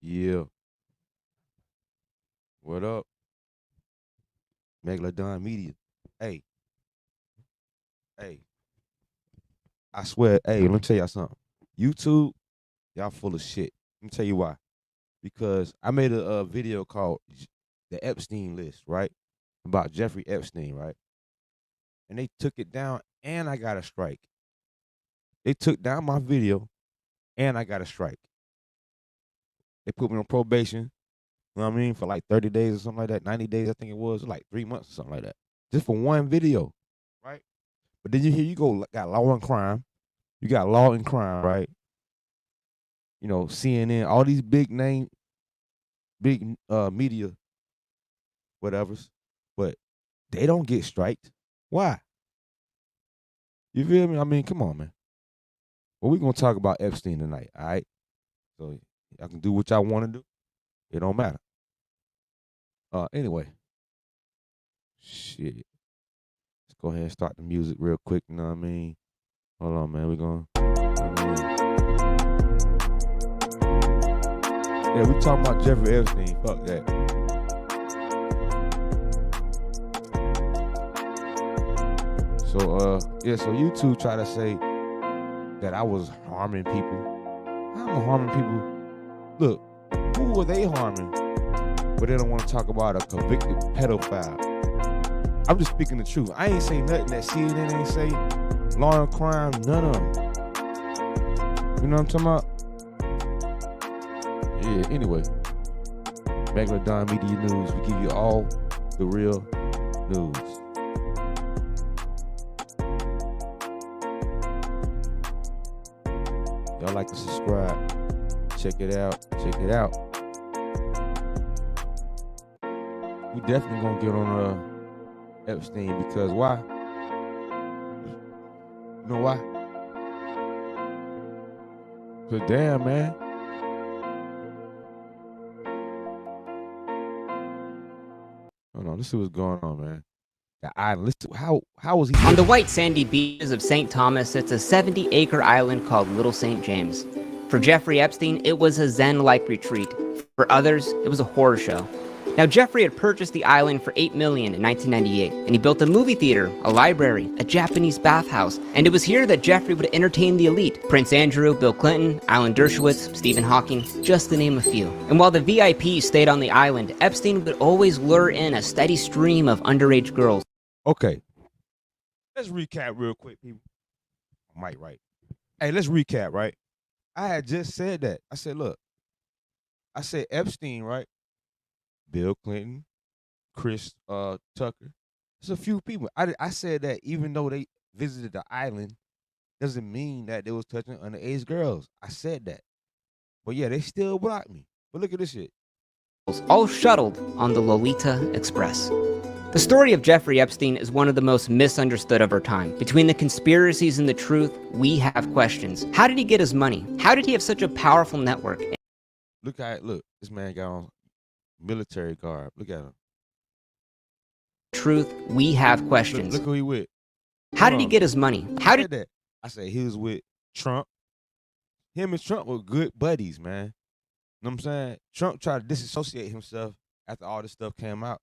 Yeah, what up? Megalodon Media. Hey, hey, I swear, hey, let me tell y'all something. YouTube, y'all full of shit. Let me tell you why. Because I made a video called The Epstein List, right? About Jeffrey Epstein, right? And they took it down and I got a strike. They took down my video and I got a strike. They put me on probation, you know what I mean, for like 30 days or something like that, 90 days, I think it was, like 3 months or something like that. Just for one video, right? But then you go, got law and crime. You got law and crime, right? You know, CNN, all these big name, big media, whatever's, but they don't get striked. Why? You feel me? I mean, come on, man. Well, we're gonna talk about Epstein tonight, all right? So y'all can do what y'all want to do. It don't matter. Anyway, shit. Let's go ahead and start the music real quick. You know what I mean? Hold on, man. We're going. Yeah, we talking about Jeffrey Epstein. Fuck that. So so YouTube try to say that I was harming people. How am I harming people? Look, who were they harming? But they don't want to talk about a convicted pedophile. I'm just speaking the truth. I ain't say nothing that CNN ain't say. Law and crime, none of them. You know what I'm talking about? Yeah, anyway. Meglodon Media News. We give you all the real news. Y'all like to subscribe. Check it out. Check it out. We definitely gonna get on Epstein because why? You know why? Cause damn, man. Hold on, let's see what's going on, man. The island. Listen, how was he? On the white sandy beaches of St. Thomas sits a 70-acre island called Little St. James. For Jeffrey Epstein, it was a zen-like retreat. For others, it was a horror show. Now, Jeffrey had purchased the island for $8 million in 1998, and he built a movie theater, a library, a Japanese bathhouse, and it was here that Jeffrey would entertain the elite: Prince Andrew, Bill Clinton, Alan Dershowitz, Stephen Hawking, just to name a few. And while the VIPs stayed on the island, Epstein would always lure in a steady stream of underage girls. Okay, let's recap real quick, people. Mike, right? Hey, let's recap, right? I had just said that. I said, look, I said Epstein, right? Bill Clinton, Chris Tucker. There's a few people. I said that even though they visited the island, doesn't mean that they was touching underage girls. I said that. But yeah, they still blocked me. But look at this shit. All shuttled on the Lolita Express. The story of Jeffrey Epstein is one of the most misunderstood of our time. Between the conspiracies and the truth, we have questions. How did he get his money? How did he have such a powerful network? Look at it. Look, this man got on military garb. Look at him. Truth, we have questions. Look who he with. How did he get his money? How did that? I said he was with Trump. Him and Trump were good buddies, man. You know what I'm saying? Trump tried to disassociate himself after all this stuff came out,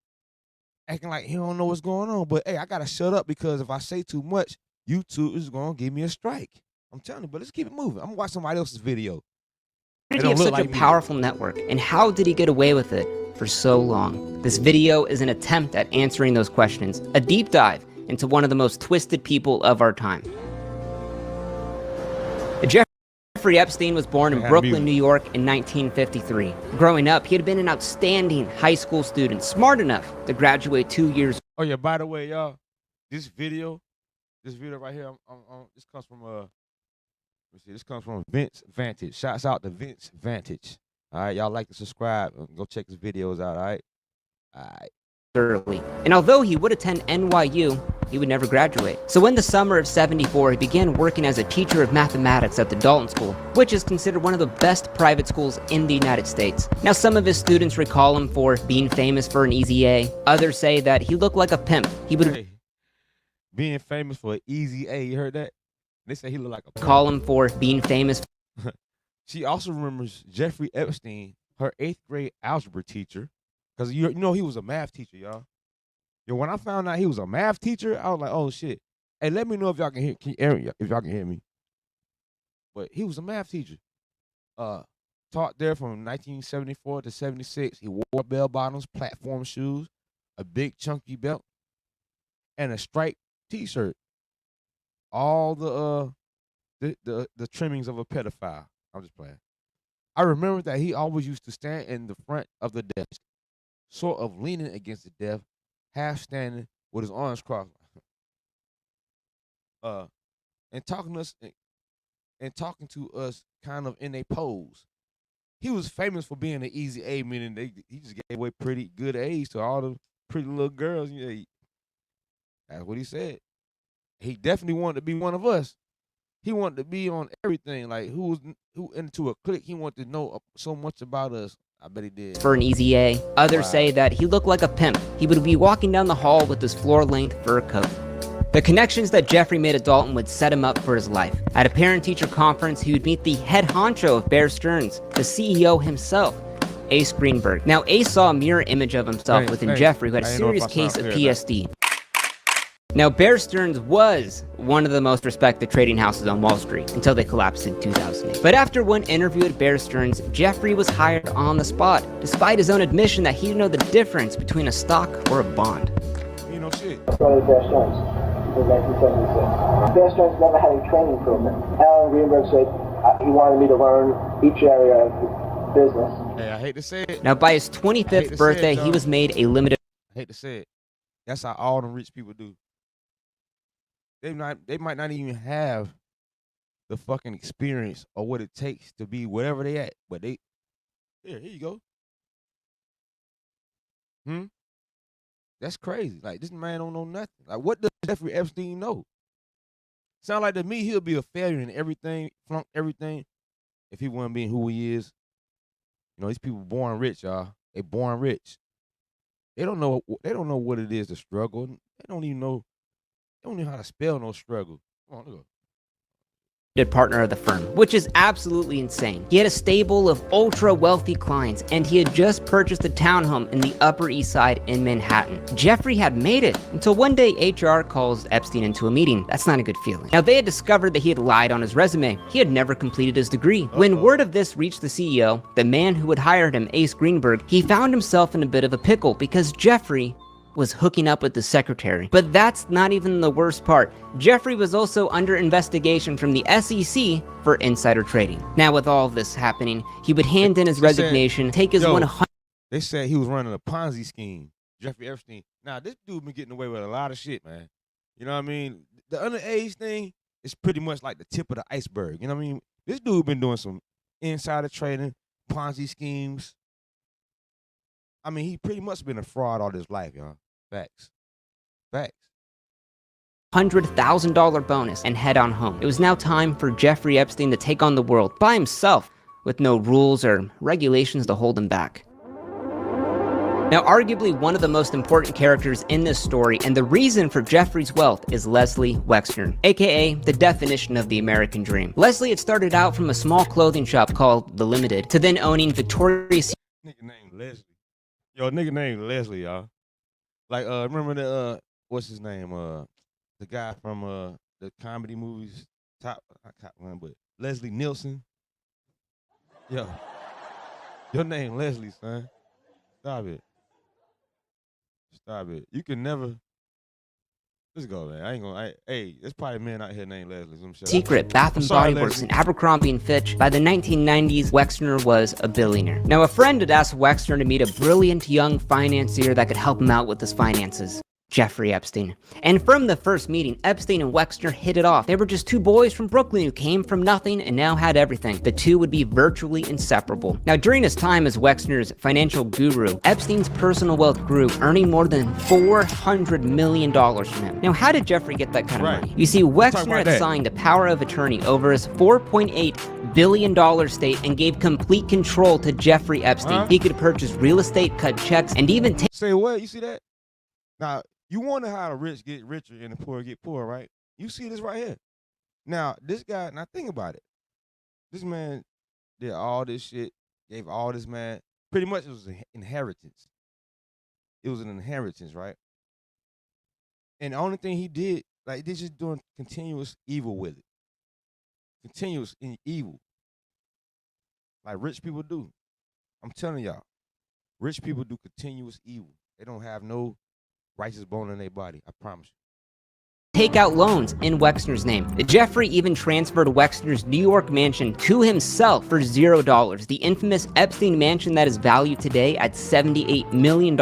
acting like he don't know what's going on. But hey, I gotta shut up because if I say too much, YouTube is gonna give me a strike. I'm telling you, but let's keep it moving. I'm gonna watch somebody else's video. How did he have such a powerful network, and how did he get away with it for so long? This video is an attempt at answering those questions, a deep dive into one of the most twisted people of our time. Jeffrey Epstein was born in Brooklyn, New York in 1953. Growing up, he had been an outstanding high school student, smart enough to graduate 2 years. Oh yeah, by the way, y'all, this video right here, this comes from this comes from Vince Vantage. Shouts out to Vince Vantage. All right, y'all like to subscribe. Go check his videos out. All right. Early. And although he would attend NYU, he would never graduate. So in the summer of '74, he began working as a teacher of mathematics at the Dalton School, which is considered one of the best private schools in the United States. Now, some of his students recall him for being famous for an easy A. Others say that he looked like a pimp. He would being famous for an easy A. You heard that? They say he looked like a pimp. Call him for being famous. She also remembers Jeffrey Epstein her 8th grade algebra teacher, because you know he was a math teacher, y'all. Yo, when I found out he was a math teacher, I was like, oh shit. Hey, let me know if y'all can if y'all can hear me. But he was a math teacher. Taught there from 1974 to 76. He wore bell bottoms, platform shoes, a big chunky belt, and a striped T-shirt. All the trimmings of a pedophile. I'm just playing. I remember that he always used to stand in the front of the desk, sort of leaning against the desk, half standing with his arms crossed, uh, and talking to us kind of in a pose. He was famous for being an easy A, meaning he just gave away pretty good A's to all the pretty little girls. Yeah, that's what he said. He definitely wanted to be one of us. He wanted to be on everything. Like who into a clique. He wanted to know so much about us. I bet he did. For an easy A. Others say that he looked like a pimp. He would be walking down the hall with his floor-length fur coat. The connections that Jeffrey made at Dalton would set him up for his life. At a parent-teacher conference, he would meet the head honcho of Bear Stearns, the CEO himself, Ace Greenberg. Now, Ace saw a mirror image of himself within Jeffrey, who had a serious case of PSD. Now, Bear Stearns was one of the most respected trading houses on Wall Street until they collapsed in 2008. But after one interview at Bear Stearns, Jeffrey was hired on the spot, despite his own admission that he didn't know the difference between a stock or a bond. You know shit. Started Bear Stearns in 1976. Bear Stearns never had a training program. Alan Greenberg said he wanted me to learn each area of the business. Hey, I hate to say it. Now, by his 25th birthday, he was made a limited... I hate to say it. That's how all them rich people do. They might not even have the fucking experience or what it takes to be wherever they at. But here you go. That's crazy. Like this man don't know nothing. Like what does Jeffrey Epstein know? Sound like to me he'll be a failure in everything, flunk everything, if he wasn't being who he is. You know, these people born rich, y'all. They born rich. They don't know what it is to struggle. They don't even know how to spell no struggle. Come on, look. Partner of the firm, which is absolutely insane. He had a stable of ultra-wealthy clients, and he had just purchased a townhome in the Upper East Side in Manhattan. Jeffrey had made it, until one day HR calls Epstein into a meeting. That's not a good feeling. Now, they had discovered that he had lied on his resume. He had never completed his degree. When word of this reached the CEO, the man who had hired him, Ace Greenberg, he found himself in a bit of a pickle because Jeffrey was hooking up with the secretary. But that's not even the worst part. Jeffrey was also under investigation from the SEC for insider trading. Now, with all of this happening, he would hand in his resignation, take his 100... They said he was running a Ponzi scheme, Jeffrey Epstein. Now, this dude been getting away with a lot of shit, man. You know what I mean? The underage thing is pretty much like the tip of the iceberg. You know what I mean? This dude been doing some insider trading, Ponzi schemes. I mean, he pretty much been a fraud all his life, y'all. Facts. $100,000 bonus and head on home. It was now time for Jeffrey Epstein to take on the world by himself with no rules or regulations to hold him back. Now, arguably one of the most important characters in this story and the reason for Jeffrey's wealth is Leslie Wexner, aka the definition of the American dream. Leslie had started out from a small clothing shop called The Limited to then owning Victoria's... Nigga named Leslie. Yo, nigga named Leslie, y'all. Like, remember the, what's his name? The guy from the comedy movies, not Top One, but Leslie Nielsen. Yo, your name Leslie, son. Stop it. You can never. Let's go, man. I ain't gonna. Hey, there's probably men out here named Leslie. Secret, Bath and Body Works, and Abercrombie and Fitch. By the 1990s, Wexner was a billionaire. Now, a friend had asked Wexner to meet a brilliant young financier that could help him out with his finances. Jeffrey Epstein. And from the first meeting, Epstein and Wexner hit it off. They were just two boys from Brooklyn who came from nothing and now had everything. The two would be virtually inseparable. Now, during his time as Wexner's financial guru, Epstein's personal wealth grew, earning more than $400 million from him. Now, how did Jeffrey get that kind of money? You see, Wexner had signed a power of attorney over his $4.8 billion estate and gave complete control to Jeffrey Epstein. He could purchase real estate, cut checks, and even take... Say what? You see that? Now, you wonder how the rich get richer and the poor get poor, right? You see this right here. Now, this guy, now think about it. This man did all this shit, gave all this man Pretty much it was an inheritance. It was an inheritance, right? And the only thing he did, like, they're just doing continuous evil with it. Continuous evil. Like rich people do. I'm telling y'all. Rich people do continuous evil. They don't have no righteous bone in their body. I promise you. Take out loans in Wexner's name. Jeffrey even transferred Wexner's New York mansion to himself for $0. The infamous Epstein mansion that is valued today at $78 million.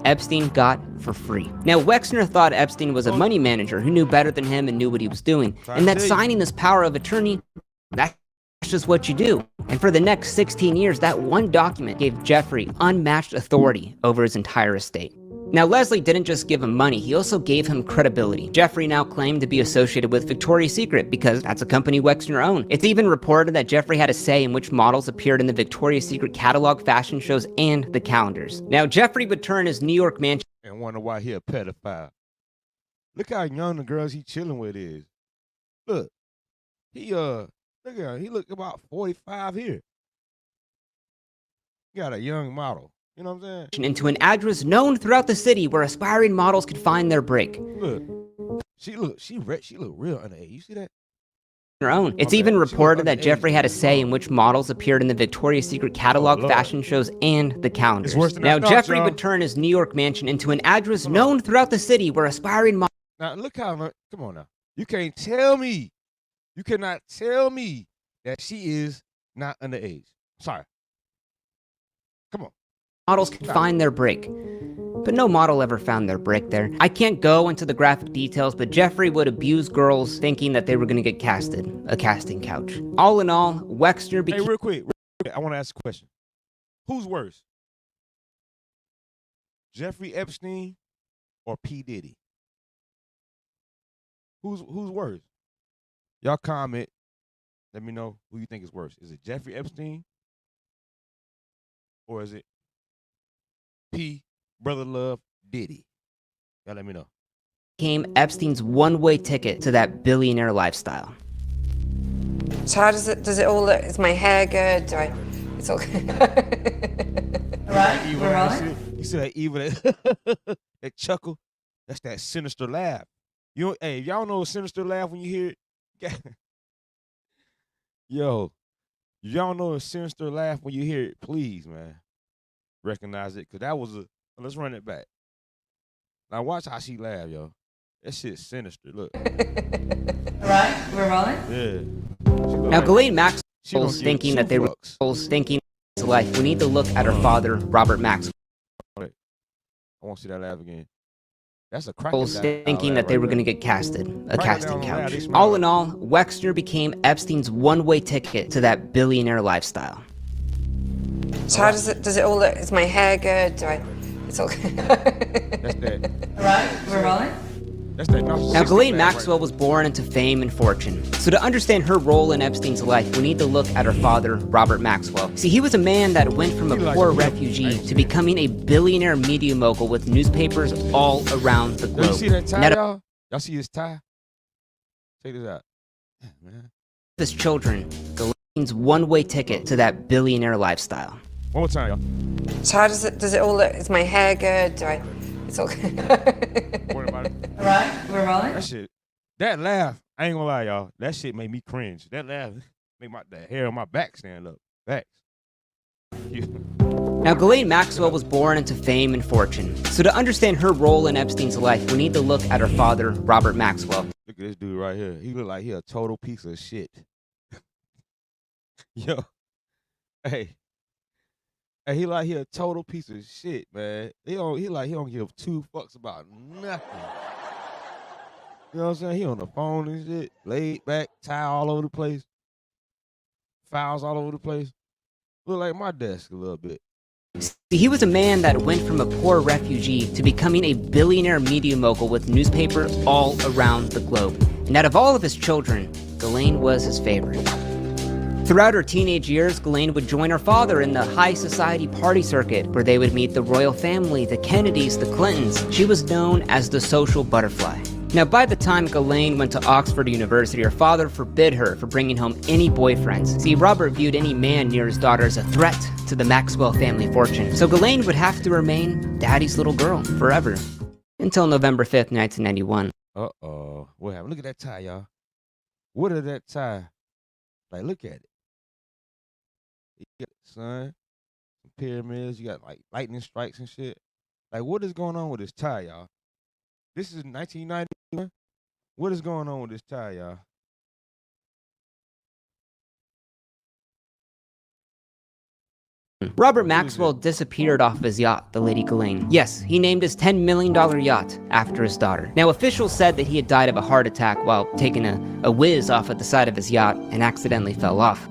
Epstein got for free. Now, Wexner thought Epstein was a money manager who knew better than him and knew what he was doing, and that signing this power of attorney, that's just what you do. And for the next 16 years, that one document gave Jeffrey unmatched authority over his entire estate. Now, Leslie didn't just give him money, he also gave him credibility. Jeffrey now claimed to be associated with Victoria's Secret because that's a company Wexner owned. It's even reported that Jeffrey had a say in which models appeared in the Victoria's Secret catalog, fashion shows, and the calendars. Now, Jeffrey would turn his New York mansion and wonder why he a pedophile. Look how young the girls he chilling with is. Look, look at him. He look about 45 here. He got a young model. You know what I'm saying? Into an address known throughout the city where aspiring models could find their break. Look, she look real underage. You see that? Her own. It's even reported that Jeffrey had a say in which models appeared in the Victoria's Secret catalog, fashion shows, and the calendars. Now, Jeffrey would turn his New York mansion into an address known throughout the city where aspiring models. Now, look how, come on now. You can't tell me, you cannot tell me that she is not underage. Sorry. Come on. Models can find their break. But no model ever found their break there. I can't go into the graphic details, but Jeffrey would abuse girls thinking that they were going to get casted. A casting couch. All in all, Wexner became... Hey, real quick, I want to ask a question. Who's worse? Jeffrey Epstein or P. Diddy? Who's worse? Y'all comment. Let me know who you think is worse. Is it Jeffrey Epstein? Or is it P. Brother Love Diddy? Y'all let me know. Became Epstein's one-way ticket to that billionaire lifestyle. So how does it all look? Is my hair good? It's all good. Right? We're rolling? You see that evil, that chuckle? That's that sinister laugh. You know, hey, y'all know a sinister laugh when you hear it? Yo, y'all know a sinister laugh when you hear it? Please, man, recognize it, because that was a... Let's run it back. Now watch how she laugh, yo. That shit's sinister. Look. All right, we're rolling? Yeah. Now, Ghislaine Maxwell's thinking that they were thinking to life. We need to look at her father, Robert Maxwell. I want to see that laugh again. That's a crack. Thinking that they were going to get casted. A casting couch. All in all, Wexner became Epstein's one-way ticket to that billionaire lifestyle. So how does it all look? Is my hair good? It's all good. That's that. All right, we're rolling? That's that. Now, Ghislaine Maxwell was born into fame and fortune. So to understand her role in Epstein's life, we need to look at her father, Robert Maxwell. See, he was a man that went from a poor refugee to becoming a billionaire media mogul with newspapers all around the globe. You see that tie, y'all? Y'all see his tie? Check this out. Yeah, man. His children, Ghislaine's one-way ticket to that billionaire lifestyle. One more time, y'all. So how does it all look? Is my hair good? It's all good. Worry about it. All right, we're rolling? That shit, that laugh, I ain't gonna lie, y'all. That shit made me cringe. That laugh make the hair on my back stand up. Facts. Now, Ghislaine Maxwell was born into fame and fortune. So to understand her role in Epstein's life, we need to look at her father, Robert Maxwell. Look at this dude right here. He look like he a total piece of shit. Yo, hey, he like he a total piece of shit, man. He don't give two fucks about nothing. You know what I'm saying? He on the phone and shit, laid back, tie all over the place, files all over the place. Look like my desk a little bit. See, he was a man that went from a poor refugee to becoming a billionaire media mogul with newspapers all around the globe. And out of all of his children, Ghislaine was his favorite. Throughout her teenage years, Ghislaine would join her father in the high society party circuit, where they would meet the royal family, the Kennedys, the Clintons. She was known as the social butterfly. Now, by the time Ghislaine went to Oxford University, her father forbid her from bringing home any boyfriends. See, Robert viewed any man near his daughter as a threat to the Maxwell family fortune. So Ghislaine would have to remain daddy's little girl forever. Until November 5th, 1991. Uh-oh. What happened? Look at that tie, y'all. What is that tie? Like, look at it. You got the sun, some pyramids, you got like lightning strikes and shit. Like, what is going on with this tie, y'all? This is 1991. What is going on with this tie, y'all? Robert Maxwell disappeared off of his yacht, the Lady Ghislaine. Yes, he named his $10 million yacht after his daughter. Now, officials said that he had died of a heart attack while taking a whiz off at the side of his yacht and accidentally fell off.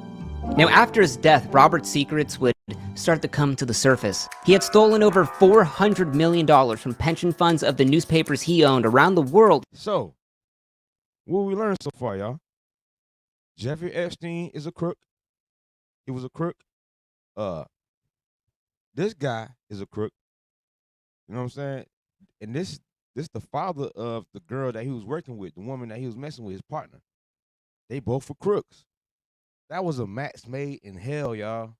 Now, after his death, Robert's secrets would start to come to the surface. He had stolen over $400 million from pension funds of the newspapers he owned around the world. So, what we learned so far, y'all? Jeffrey Epstein is a crook. He was a crook. This guy is a crook. You know what I'm saying? And this the father of the girl that he was working with, the woman that he was messing with, his partner. They both were crooks. That was a match made in hell, y'all.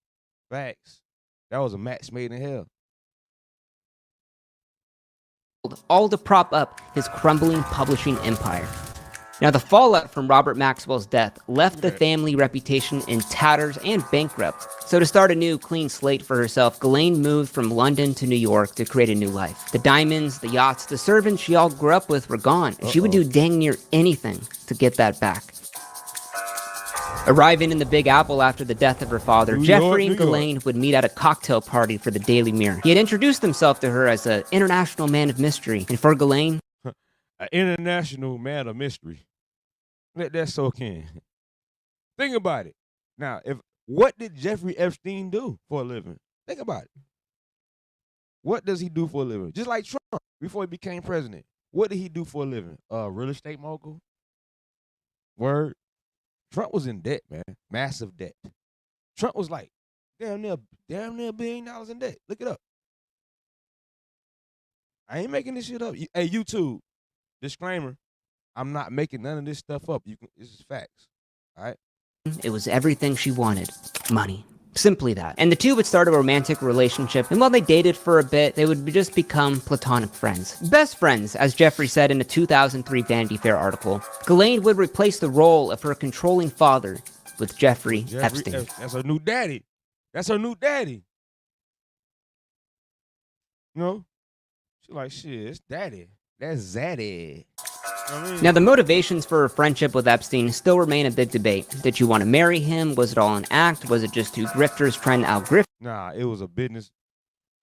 Facts. That was a match made in hell. All to prop up his crumbling publishing empire. Now, the fallout from Robert Maxwell's death left the family reputation in tatters and bankrupt. So to start a new clean slate for herself, Ghislaine moved from London to New York to create a new life. The diamonds, the yachts, the servants she all grew up with were gone, and she would do dang near anything to get that back. Arriving in the Big Apple after the death of her father, Jeffrey and Ghislaine would meet at a cocktail party for the Daily Mirror. He had introduced himself to her as an international man of mystery, and for Ghislaine, an international man of mystery. Let that soak in. Think about it. Now, what did Jeffrey Epstein do for a living? Think about it. What does he do for a living? Just like Trump before he became president. What did he do for a living? Real estate mogul? Word. Trump was in debt, man. Massive debt. Trump was like damn near $1 billion in debt. Look it up. I ain't making this shit up. Hey, YouTube, disclaimer. I'm not making none of this stuff up. This is facts. All right? it was everything she wanted. Money. Simply that. And the two would start a romantic relationship, and while they dated for a bit, they would just become platonic friends. Best friends, as Jeffrey said in a 2003 Vanity Fair article. Ghislaine would replace the role of her controlling father with Jeffrey Epstein. That's her new daddy. That's her new daddy. You know? She's like, shit, it's daddy. That's zaddy. You know what I mean? Now, the motivations for her friendship with Epstein still remain a big debate. Did she want to marry him? Was it all an act? Was it just two grifters trying to outgrift? Nah, it was a business.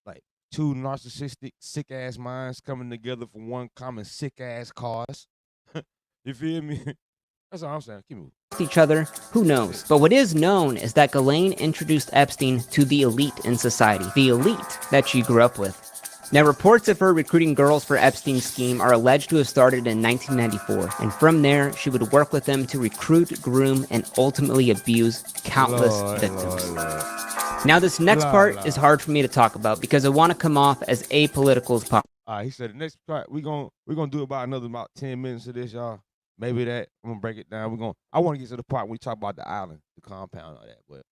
Like two narcissistic, sick-ass minds coming together for one common sick-ass cause. You feel me? That's all I'm saying. Keep moving. Each other? Who knows? But what is known is that Ghislaine introduced Epstein to the elite in society. The elite that she grew up with. Now, reports of her recruiting girls for Epstein's scheme are alleged to have started in 1994, and from there, she would work with them to recruit, groom, and ultimately abuse countless victims. Now, this next part is hard for me to talk about because I want to come off as apolitical as possible. He said the next part we're gonna do about 10 minutes of this, y'all. Maybe that I'm gonna break it down. I want to get to the part when we talk about the island, the compound, all that. But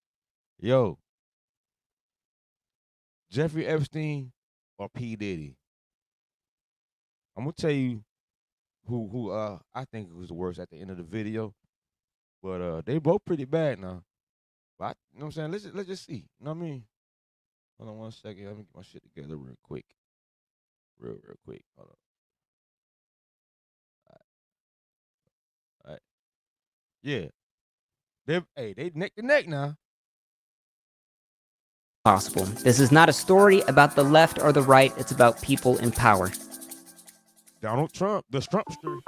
yo, Jeffrey Epstein or P. Diddy? I'm gonna tell you who I think was the worst at the end of the video. But they both pretty bad now. But you know what I'm saying? Let's just see. You know what I mean? Hold on one second. Let me get my shit together real quick. Real quick. Hold on. All right. Yeah. They neck to neck now. Possible. This is not a story about the left or the right, it's about people in power. Donald Trump, the Trumpster.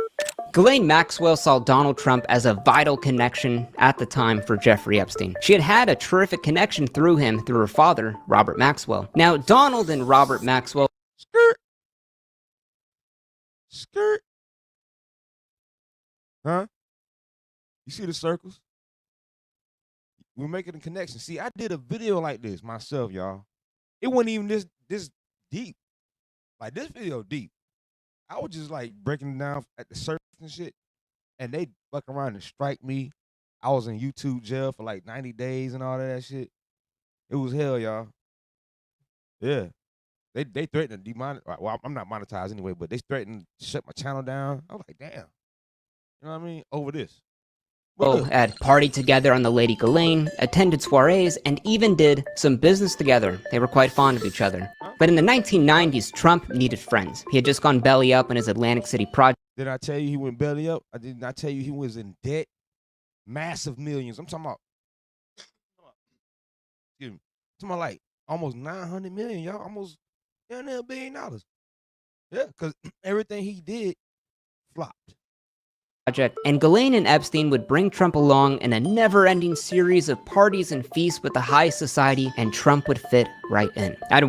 Ghislaine Maxwell saw Donald Trump as a vital connection at the time for Jeffrey Epstein. She had had a terrific connection through him through her father, Robert Maxwell. Now, Donald and Robert Maxwell... Skirt. Huh? You see the circles? We're making a connection. See, I did a video like this myself, y'all. It wasn't even this deep. Like, this video deep. I was just like breaking it down at the surface and shit, and they fuck around and strike me. I was in YouTube jail for like 90 days and all that shit. It was hell, y'all. Yeah. They threatened to demonetize. Well, I'm not monetized anyway, but they threatened to shut my channel down. I was like, damn. You know what I mean? Over this. But had partied together on the Lady Ghislaine, attended soirees, and even did some business together. They were quite fond of each other. But in the 1990s, Trump needed friends. He had just gone belly up in his Atlantic City project. did I tell you he went belly up? I did not tell you he was in debt. Massive millions. I'm talking about, excuse me, I'm talking about like almost 900 million, y'all. Almost down there $1 billion. Yeah, because everything he did flopped. And Ghislaine and Epstein would bring Trump along in a never-ending series of parties and feasts with the high society, and Trump would fit right in. At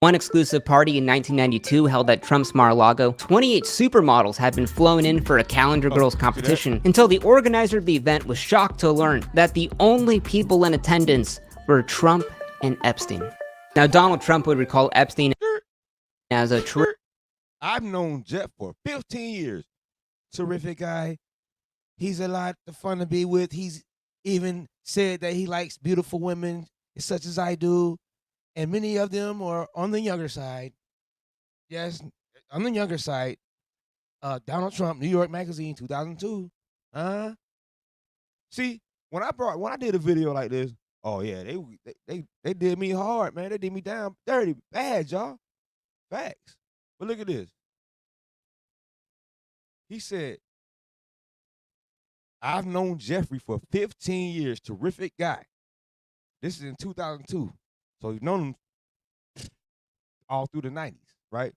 one exclusive party in 1992 held at Trump's Mar-a-Lago, 28 supermodels had been flown in for a Calendar Girls competition until the organizer of the event was shocked to learn that the only people in attendance were Trump and Epstein. Now, Donald Trump would recall Epstein as a I've known Jeff for 15 years. Terrific guy. He's a lot of fun to be with. He's even said that he likes beautiful women such as I do, and many of them are on the younger side. Yes, on the younger side. Donald Trump, New York Magazine, 2002. See, when I did a video like this, oh yeah, they did me hard, man. They did me down dirty, bad, y'all. Facts. But look at this. He said, I've known Jeffrey for 15 years. Terrific guy. This is in 2002. So you've known him all through the 90s, right?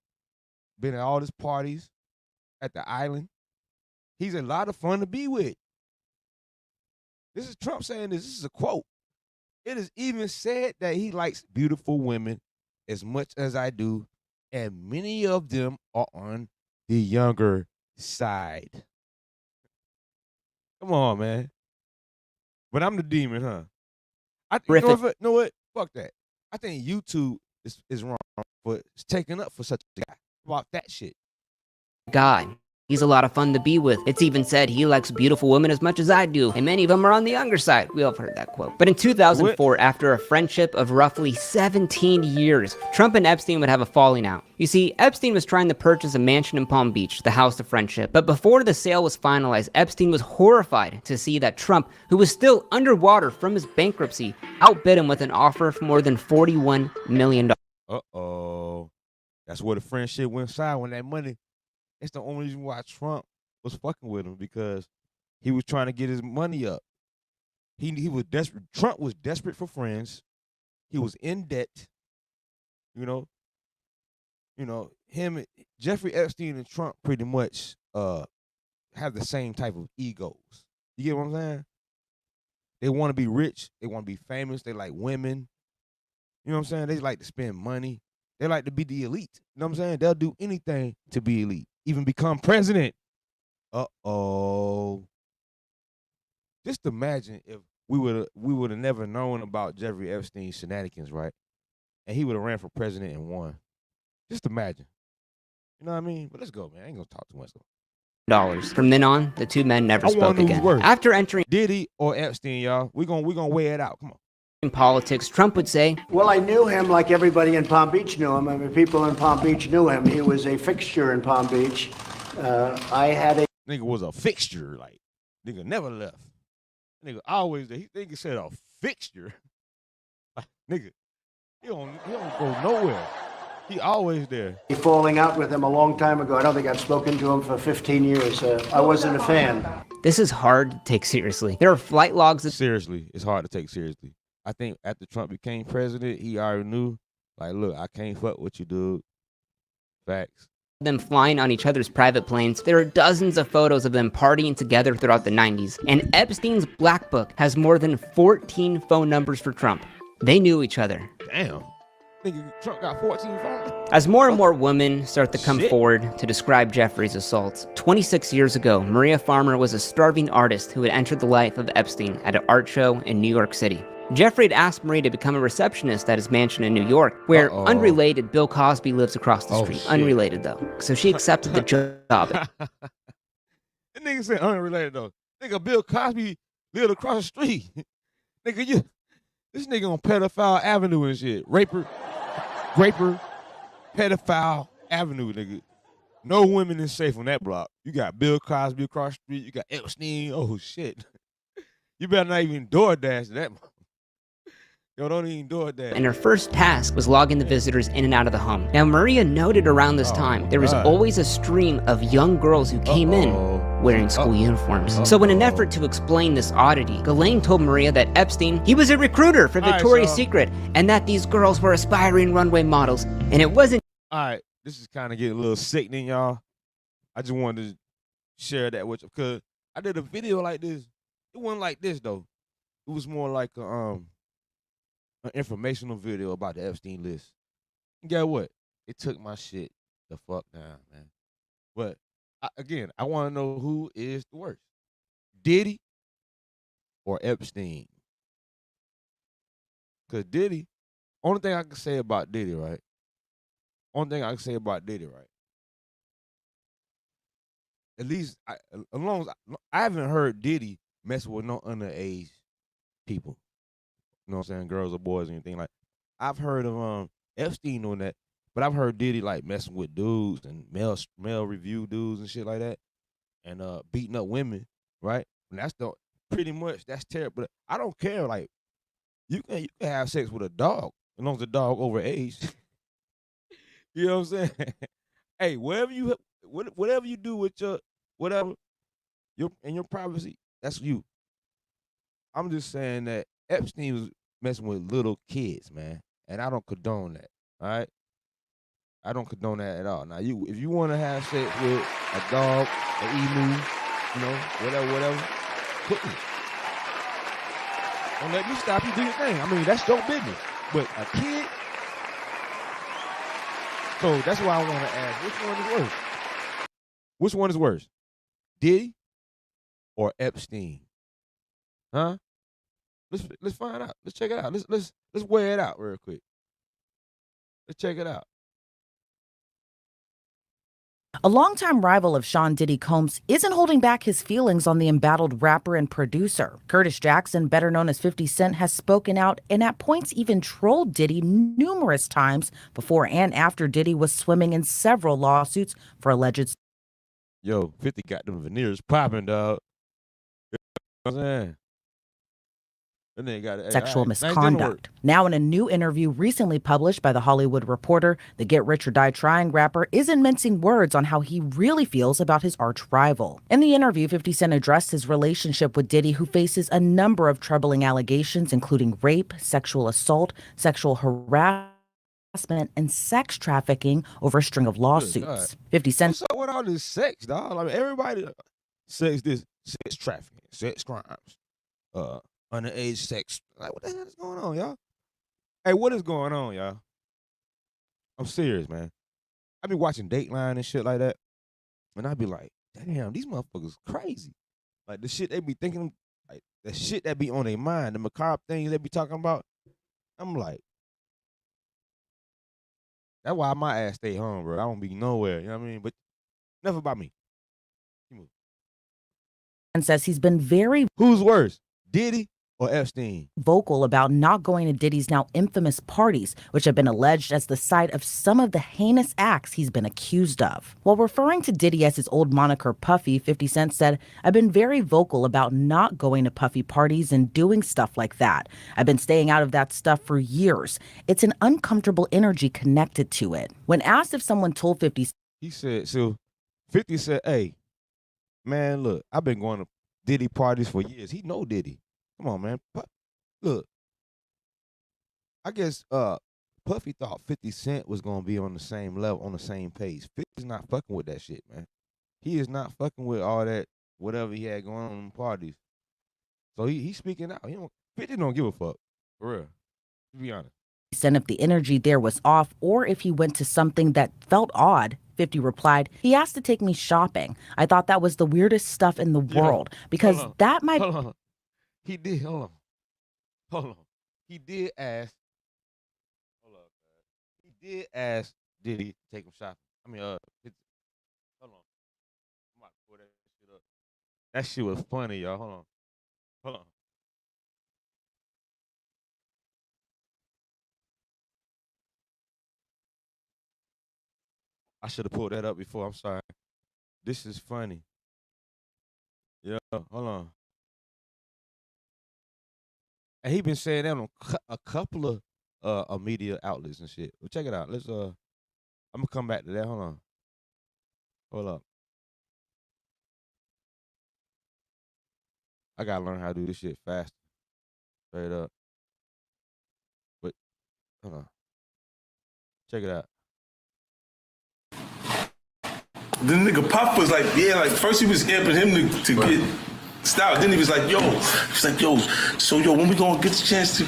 Been at all his parties at the island. He's a lot of fun to be with. This is Trump saying this. This is a quote. It is even said that he likes beautiful women as much as I do, and many of them are on the younger side. Come on, man. But I'm the demon, huh? You know what? Fuck that. I think YouTube is wrong for taking up for such a guy. About that shit. Guy. He's a lot of fun to be with. It's even said he likes beautiful women as much as I do, and many of them are on the younger side. We all have heard that quote. But in 2004, after a friendship of roughly 17 years, Trump and Epstein would have a falling out. You see, Epstein was trying to purchase a mansion in Palm Beach, the house of friendship. But before the sale was finalized, Epstein was horrified to see that Trump, who was still underwater from his bankruptcy, outbid him with an offer of more than $41 million. Uh-oh. That's where the friendship went south when that money. It's the only reason why Trump was fucking with him, because he was trying to get his money up. He was desperate. Trump was desperate for friends. He was in debt. You know, him, Jeffrey Epstein and Trump pretty much have the same type of egos. You get what I'm saying? They want to be rich. They want to be famous. They like women. You know what I'm saying? They like to spend money. They like to be the elite. You know what I'm saying? They'll do anything to be elite. Even become president. Uh-oh. Just imagine if we would have never known about Jeffrey Epstein's shenanigans, right? And he would have ran for president and won. Just imagine. You know what I mean? But let's go, man. I ain't gonna talk too much though. From then on, the two men never spoke again. After entering Diddy or Epstein, y'all, we're gonna weigh it out. Come on. In politics, Trump would say, well, I knew him like everybody in Palm Beach knew him. I mean, people in Palm Beach knew him. He was a fixture in Palm Beach. I had a... Nigga was a fixture. Like, nigga never left. Nigga always there. He said a fixture. Like, nigga, he don't go nowhere. He always there. Falling out with him a long time ago. I don't think I've spoken to him for 15 years. I wasn't a fan. This is hard to take seriously. There are flight logs that... Seriously, it's hard to take seriously. I think after Trump became president, he already knew, like, look, I can't fuck with you, dude. Facts. Them flying on each other's private planes. There are dozens of photos of them partying together throughout the 90s. And Epstein's black book has more than 14 phone numbers for Trump. They knew each other. Damn. Nigga, Trump got 14 phones. As more and more women start to come forward to describe Jeffrey's assaults, 26 years ago, Maria Farmer was a starving artist who had entered the life of Epstein at an art show in New York City. Jeffrey had asked Marie to become a receptionist at his mansion in New York, where, unrelated, Bill Cosby lives across the street. Shit. Unrelated, though. So she accepted the job. That nigga said unrelated, though. Nigga, Bill Cosby lived across the street. Nigga, this nigga on Pedophile Avenue and shit. Raper, Pedophile Avenue, nigga. No women is safe on that block. You got Bill Cosby across the street. You got Epstein. Oh, shit. You better not even DoorDash that. Yo, don't even DoorDash. And her first task was logging the visitors in and out of the home. Now, Maria noted around this time, there was always a stream of young girls who came in wearing school uniforms. So in an effort to explain this oddity, Ghislaine told Maria that Epstein, he was a recruiter for Victoria's Secret, and that these girls were aspiring runway models, and it wasn't... All right, this is kind of getting a little sickening, y'all. I just wanted to share that with you, because I did a video like this. It wasn't like this, though. It was more like an informational video about the Epstein list. And guess what? It took my shit the fuck down, man. But I want to know who is the worst, Diddy or Epstein? Because Diddy, only thing I can say about Diddy, right? At least, as long as I haven't heard Diddy mess with no underage people. You know what I'm saying? Girls or boys or anything like. I've heard of Epstein on that, but I've heard Diddy like messing with dudes and male review dudes and shit like that, and beating up women, right? And that's that's terrible. But I don't care. Like you can have sex with a dog as long as the dog over age. You know what I'm saying? Hey, whatever you do with your in your privacy, that's you. I'm just saying that Epstein was messing with little kids, man, and I don't condone that. All right, I don't condone that at all. Now, if you want to have sex with a dog, an emu, you know, whatever, cook it. Don't let me stop you do your thing. I mean, that's your business. But a kid. So that's why I want to ask, which one is worse? Which one is worse, Diddy or Epstein? Huh? Let's find out. Let's check it out. Let's weigh it out real quick. Let's check it out. A longtime rival of Sean Diddy Combs isn't holding back his feelings on the embattled rapper and producer. Curtis Jackson, better known as 50 Cent, has spoken out and at points even trolled Diddy numerous times before and after Diddy was swimming in several lawsuits for alleged... Yo, 50 got them veneers popping, dog. You know what I'm saying? Sexual misconduct. Now, in a new interview recently published by The Hollywood Reporter, the Get Rich or Die Trying rapper isn't mincing words on how he really feels about his arch rival. In the interview, 50 Cent addressed his relationship with Diddy, who faces a number of troubling allegations, including rape, sexual assault, sexual harassment, and sex trafficking over a string of lawsuits. 50 Cent... What's up with all this sex, dog? I mean, everybody says this sex trafficking, sex crimes, underage sex. Like, what the hell is going on, y'all? Hey, what is going on, y'all? I'm serious, man. I be watching Dateline and shit like that, and I be like, damn, these motherfuckers crazy. Like, the shit they be thinking, like, the shit that be on their mind, the macabre things they be talking about, I'm like, that's why my ass stay home, bro. I don't be nowhere, you know what I mean? But enough about me. And says he's been very... Who's worse, Diddy or Epstein? Vocal about not going to Diddy's now infamous parties, which have been alleged as the site of some of the heinous acts he's been accused of. While referring to Diddy as his old moniker Puffy, 50 Cent said, "I've been very vocal about not going to Puffy parties and doing stuff like that. I've been staying out of that stuff for years. It's an uncomfortable energy connected to it." When asked if someone told 50 Cent, he said, so 50 said, hey, man, look, I've been going to Diddy parties for years. He know Diddy. Come on, man. Look, I guess Puffy thought 50 Cent was going to be on the same level, on the same page. 50's not fucking with that shit, man. He is not fucking with all that, whatever he had going on in parties. So he's speaking out. 50 don't give a fuck, for real, to be honest. If the energy there was off or if he went to something that felt odd, 50 replied, "He asked to take me shopping. I thought that was the weirdest stuff in the world because that might..." Hold on. He did. Hold on. he did ask. Hold up, man. He did ask Diddy to take him shopping. I mean, hold on. I'm about to pull that shit up. That shit was funny, y'all. Hold on. Hold on. I should have pulled that up before. I'm sorry. This is funny. Yeah, hold on. And he been saying that on a couple of media outlets and shit. Well, check it out. Let's I'm gonna come back to that. Hold on. Hold up. I gotta learn how to do this shit faster. Straight up. But hold on. Check it out. The nigga Puff was like, yeah, like first he was amping him to get style. Then he was like, yo, so when we gonna get the chance to,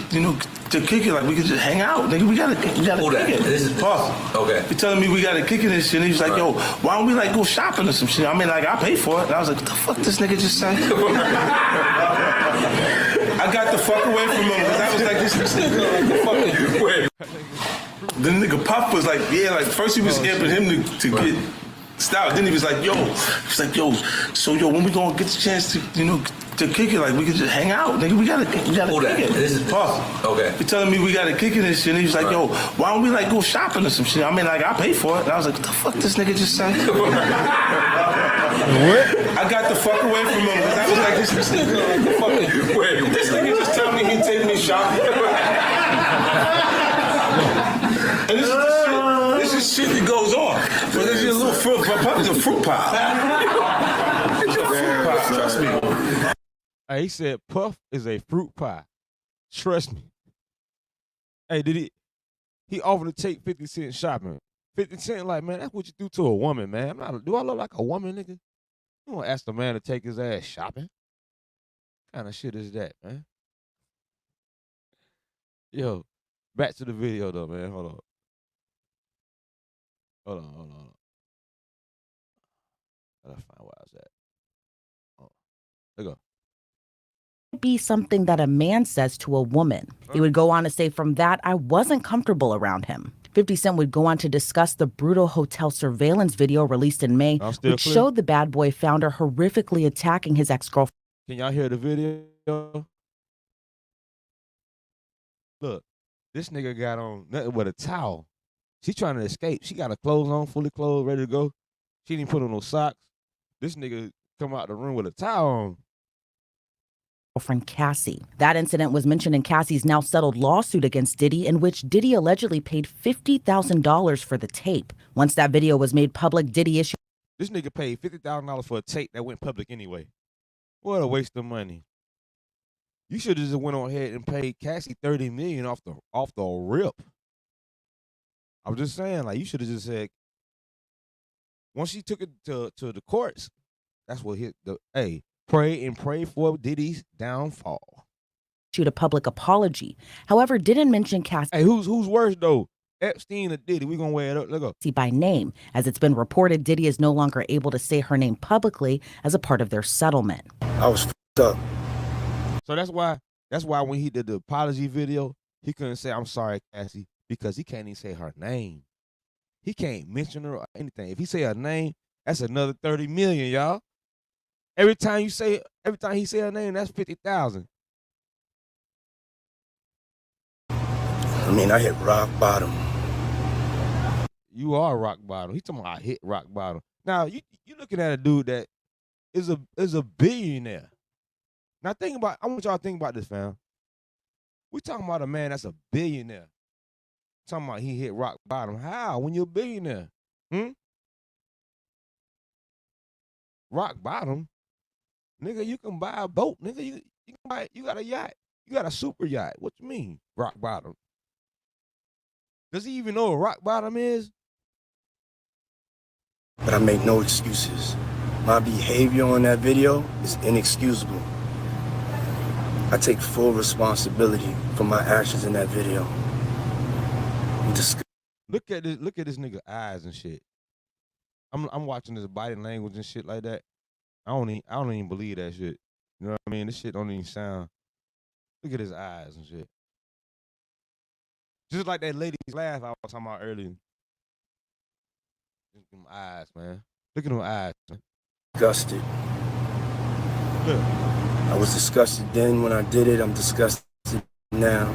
to kick it, like we could just hang out, nigga. We gotta kick it. This is Puff. Okay. He telling me we gotta kick it and shit. And he was like, yo, why don't we like go shopping or some shit? I mean, like I pay for it. And I was like, what the fuck this nigga just said? I got the fuck away from him because I was like, this nigga like the fuck. The nigga Puff was like, yeah, like first he was amping him to get style. Then he was like, so when we gonna get the chance to, to kick it, like we could just hang out, nigga. We gotta kick it. This is Puff. Okay. He telling me we gotta kick it and shit. And he was like, yo, why don't we like go shopping or some shit? I mean, like I pay for it. And I was like, what the fuck this nigga just said? What? I got the fuck away from him because I was like, this nigga like the fuck. Wait, this nigga just tell me he take me shopping. And this is shit that goes on. But there's a little fruit pie. It's a fruit pie. It's a fruit pie. Trust me. Hey, he said Puff is a fruit pie. Trust me. Hey, he offered to take 50 Cent shopping. 50 Cent like, man, that's what you do to a woman, man. Do I look like a woman, nigga? You want to ask the man to take his ass shopping? What kind of shit is that, man? Yo, back to the video though, man. Hold on. Gotta find where I was at. Oh, there you go. Be something that a man says to a woman. He would go on to say, from that, I wasn't comfortable around him. 50 Cent would go on to discuss the brutal hotel surveillance video released in May, which showed the Bad Boy founder horrifically attacking his ex-girlfriend. Can y'all hear the video? Look, this nigga got on nothing but a towel. She trying to escape. She got her clothes on, fully clothed, ready to go. She didn't put on no socks. This nigga come out the room with a towel on. Girlfriend Cassie. That incident was mentioned in Cassie's now settled lawsuit against Diddy, in which Diddy allegedly paid $50,000 for the tape. Once that video was made public, Diddy issued. This nigga paid $50,000 for a tape that went public anyway. What a waste of money. You should have just went on ahead and paid Cassie $30 million off the rip. I'm just saying, like, you should have just said, once she took it to the courts, that's what hit the pray for Diddy's downfall. Issued a public apology. However, didn't mention Cassie. Hey, who's worse though? Epstein or Diddy? We gonna weigh it up. Let's go. By name. As it's been reported, Diddy is no longer able to say her name publicly as a part of their settlement. I was f***ed up. So that's why when he did the apology video, he couldn't say, I'm sorry, Cassie, because he can't even say her name. He can't mention her or anything. If he say her name, that's another 30 million, y'all. Every time he say her name, that's 50,000. I mean, I hit rock bottom. You are rock bottom. He talking about I hit rock bottom. Now you looking at a dude that is a billionaire. Now I want y'all to think about this, fam. We talking about a man that's a billionaire. Talking about he hit rock bottom. How? When you're a billionaire? Rock bottom? Nigga, you can buy a boat. Nigga, you got a yacht. You got a super yacht. What you mean, rock bottom? Does he even know what rock bottom is? But I make no excuses. My behavior on that video is inexcusable. I take full responsibility for my actions in that video. Look at this nigga eyes and shit. I'm watching his body language and shit like that. I don't even believe that shit. You know what I mean? This shit don't even sound. Look at his eyes and shit. Just like that lady's laugh I was talking about earlier. Look at them eyes, man. Look at them eyes, man. Disgusted. Look. I was disgusted then when I did it. I'm disgusted now.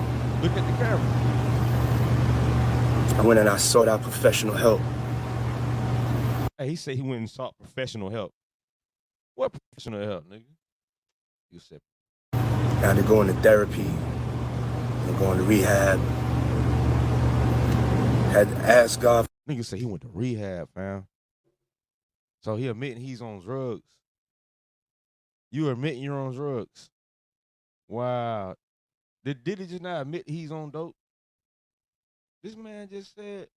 Look at the camera. I went and I sought out professional help. Hey, he said he went and sought professional help. What professional help, nigga? You said. I had to go into therapy and go into rehab. Had to ask God. Nigga said he went to rehab, fam. So he admitting he's on drugs. You admitting you're on drugs. Wow. Did he just not admit he's on dope? This man just said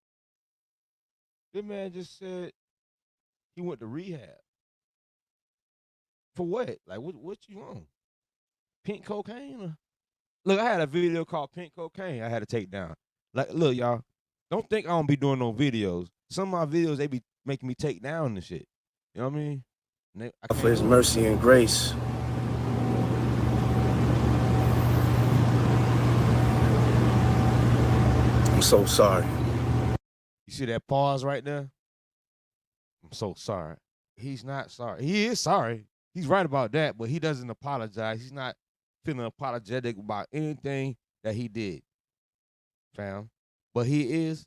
he went to rehab. For what? Like, what you on? Pink cocaine? Or? Look, I had a video called Pink Cocaine I had to take down. Like, look, y'all, don't think I don't be doing no videos. Some of my videos, they be making me take down this shit. You know what I mean? For his mercy and grace. I'm so sorry. You see that pause right there? I'm so sorry. He's not sorry. He is sorry. He's right about that, but he doesn't apologize. He's not feeling apologetic about anything that he did, fam. But he's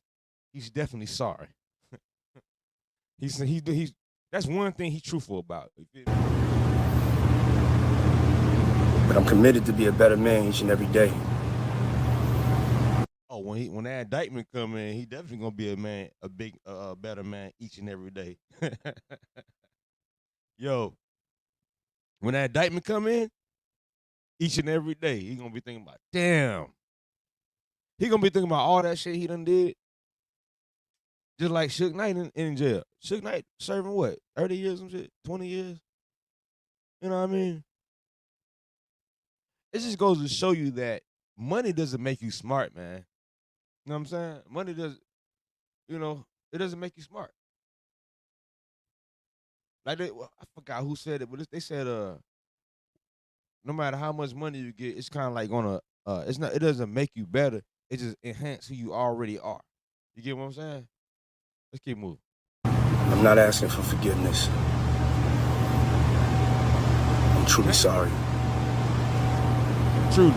definitely sorry. he's that's one thing he's truthful about. But I'm committed to be a better man each and every day. Oh, when that indictment come in, he definitely gonna be a better man each and every day. Yo, when that indictment come in, each and every day, he gonna be thinking about, damn. He gonna be thinking about all that shit he done did. Just like Suge Knight in jail. Suge Knight serving what? 30 years and shit? 20 years? You know what I mean? It just goes to show you that money doesn't make you smart, man. You know what I'm saying? Money does, it doesn't make you smart. Like I forgot who said it, but they said no matter how much money you get, it's kind of like it doesn't make you better. It just enhance who you already are. You get what I'm saying? Let's keep moving. I'm not asking for forgiveness. I'm truly sorry. Truly.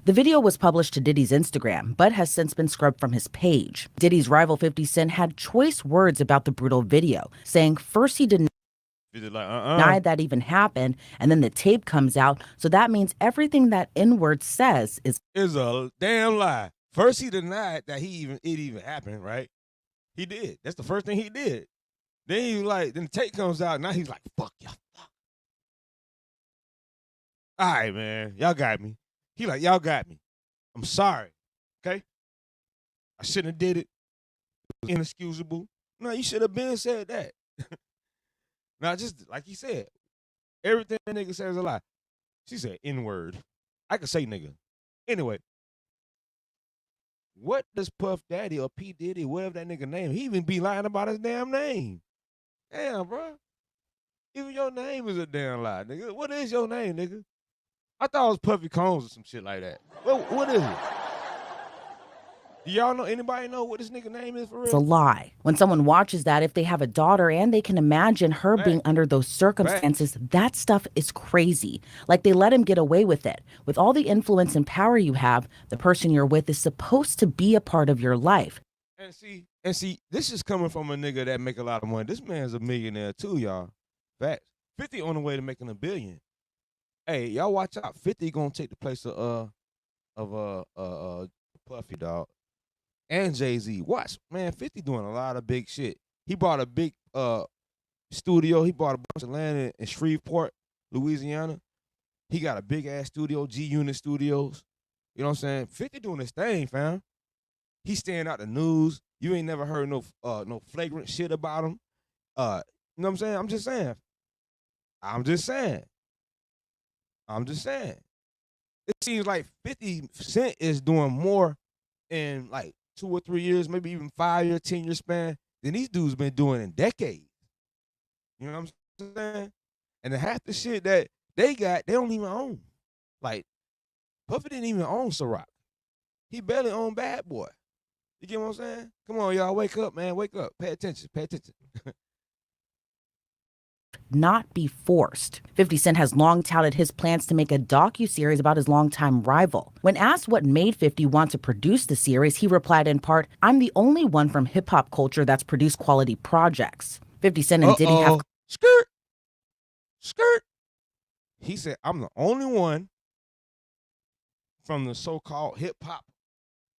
The video was published to Diddy's Instagram, but has since been scrubbed from his page. Diddy's rival 50 Cent had choice words about the brutal video, saying first he denied that even happened, and then the tape comes out, so that means everything that N-word says is a damn lie. First he denied that it even happened, right? He did. That's the first thing he did. Then then the tape comes out, now he's like, fuck y'all. All right, man, y'all got me. He like, y'all got me. I'm sorry, okay? I shouldn't have did it. It was inexcusable. No, you should have been said that. Now, just like he said, everything that nigga says is a lie. She said N-word. I could say nigga. Anyway, what does Puff Daddy or P. Diddy, whatever that nigga name, he even be lying about his damn name? Damn, bro. Even your name is a damn lie, nigga. What is your name, nigga? I thought it was Puffy Combs or some shit like that. What is it? Do y'all know, anybody know what this nigga name is for real? It's a lie. When someone watches that, if they have a daughter and they can imagine her being under those circumstances, that stuff is crazy. Like, they let him get away with it. With all the influence and power you have, the person you're with is supposed to be a part of your life. And see, this is coming from a nigga that make a lot of money. This man's a millionaire too, y'all. Facts. 50 on the way to making $1 billion. Hey, y'all watch out. 50 gonna take the place of Puffy, dog. And Jay-Z. Watch, man, 50 doing a lot of big shit. He bought a big studio. He bought a bunch of land in Shreveport, Louisiana. He got a big ass studio, G-Unit Studios. You know what I'm saying? 50 doing his thing, fam. He staying out the news. You ain't never heard no flagrant shit about him. You know what I'm saying? I'm just saying. It seems like 50 Cent is doing more in like 2 or 3 years, maybe even 5 year, 10-year span than these dudes been doing in decades. You know what I'm saying? And half the shit that they got, they don't even own. Like, Puffy didn't even own Ciroc. He barely on Bad Boy. You get what I'm saying? Come on, y'all, wake up, man. Wake up. Pay attention. Pay attention. Not be forced. 50 Cent has long touted his plans to make a docuseries about his longtime rival. When asked what made 50 want to produce the series, he replied in part, "I'm the only one from hip-hop culture that's produced quality projects." 50 Cent and Diddy have... Skirt. Skirt. He said, I'm the only one from the so-called hip-hop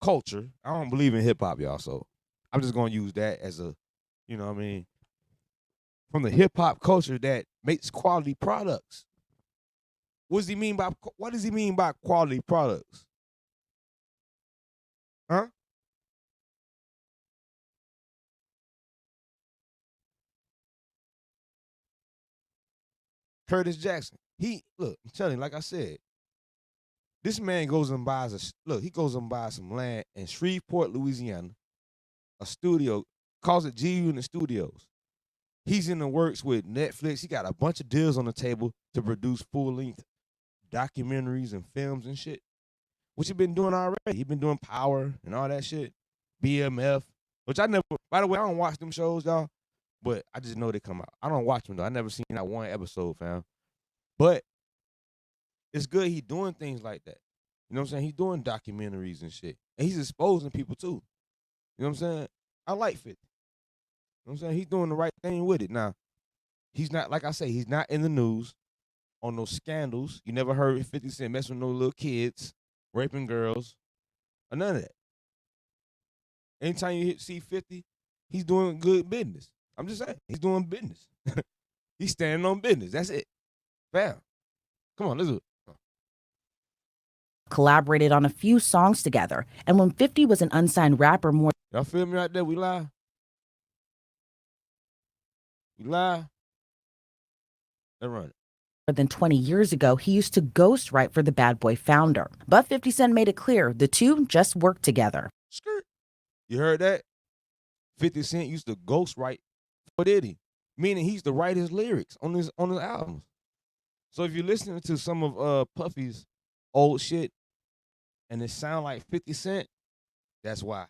culture. I don't believe in hip-hop, y'all, so I'm just going to use that as a, you know what I mean, from the hip-hop culture that makes quality products. What does he mean by quality products? Huh? Curtis Jackson. Look, I'm telling you, like I said, this man goes and he goes and buys some land in Shreveport, Louisiana, a studio, calls it G Unit Studios. He's in the works with Netflix. He got a bunch of deals on the table to produce full-length documentaries and films and shit, which he been doing already. He been doing Power and all that shit, BMF, which I never, by the way, I don't watch them shows, y'all, but I just know they come out. I don't watch them, though. I never seen that one episode, fam. But it's good he doing things like that. You know what I'm saying? He's doing documentaries and shit. And he's exposing people, too. You know what I'm saying? I like 50. You know what I'm saying? He's doing the right thing with it. Now, he's not, like I say, he's not in the news on those scandals. You never heard 50 Cent mess with no little kids, raping girls, or none of that. Anytime you see 50, he's doing good business. I'm just saying, he's doing business. He's standing on business. That's it. Bam. Come on, let's do it. Collaborated on a few songs together, and when 50 was an unsigned rapper more... Y'all feel me right there? We live? We live? Let's run it. than 20 years ago, he used to ghostwrite for the Bad Boy founder. But 50 Cent made it clear the two just worked together. Skirt. You heard that? 50 Cent used to ghostwrite for Diddy, meaning he used to write his lyrics on his albums. So if you're listening to some of Puffy's old shit and it sound like 50 Cent, that's why.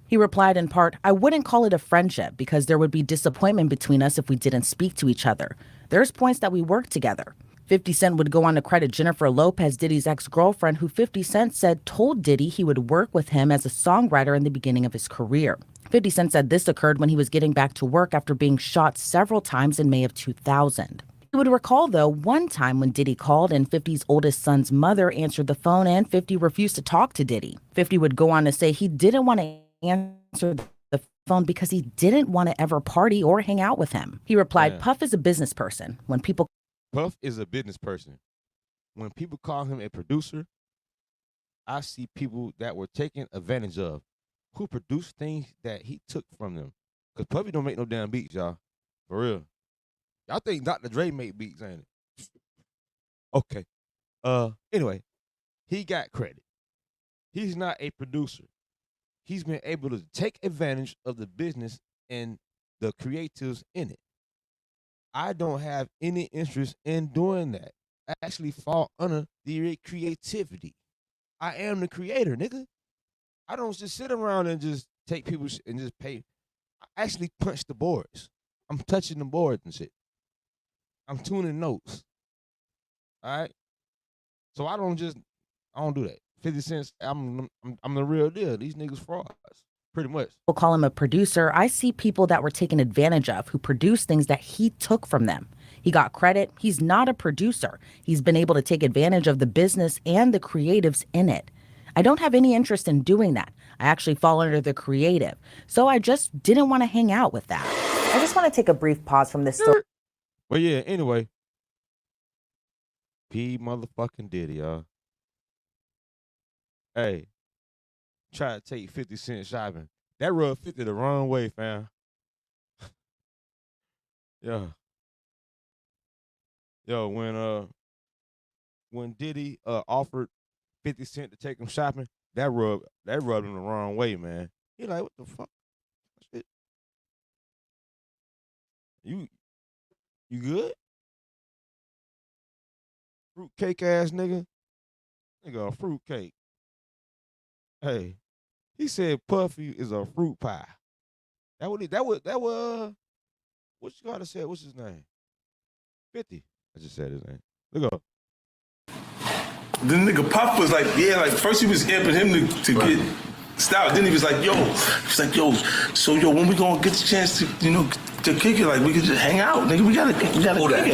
He replied in part, "I wouldn't call it a friendship because there would be disappointment between us if we didn't speak to each other. There's points that we work together." 50 Cent would go on to credit Jennifer Lopez, Diddy's ex-girlfriend, who 50 Cent said told Diddy he would work with him as a songwriter in the beginning of his career. 50 Cent said this occurred when he was getting back to work after being shot several times in May of 2000. He would recall, though, one time when Diddy called and 50's oldest son's mother answered the phone and 50 refused to talk to Diddy. 50 would go on to say he didn't want to answer the phone because he didn't want to ever party or hang out with him. He replied, Damn. Puff is a business person. Puff is a business person. When people call him a producer, I see people that were taken advantage of, who produced things that he took from them. Because Puffy don't make no damn beats, y'all. For real. Y'all think Dr. Dre make beats, ain't it? Okay. Anyway, he got credit. He's not a producer. He's been able to take advantage of the business and the creatives in it. I don't have any interest in doing that. I actually fall under the creativity. I am the creator, nigga. I don't just sit around and just take people and just pay. I actually punch the boards. I'm touching the boards and shit. I'm tuning notes. All right. So I don't do that. 50 cents. I'm the real deal. These niggas frauds, pretty much. People call him a producer. I see people that were taken advantage of who produced things that he took from them. He got credit. He's not a producer. He's been able to take advantage of the business and the creatives in it. I don't have any interest in doing that. I actually fall under the creative. So I just didn't want to hang out with that. I just want to take a brief pause from this story. Well, yeah, anyway. P motherfucking Diddy, y'all. Hey, try to take 50 Cent shopping. That rubbed 50 the wrong way, fam. Yeah. Yo, when Diddy offered 50 Cent to take him shopping, that rubbed him the wrong way, man. He like, what the fuck? Shit. You good? Fruitcake ass nigga. Nigga, a fruitcake. Hey, he said Puffy is a fruit pie. What you gotta say? What's his name? 50. I just said his name. Look up. The nigga Puff was like, yeah, like first he was amping him to get stout. Then he was like, yo, so when we gonna get the chance to, to kick it, like we could just hang out, nigga. We gotta kick it.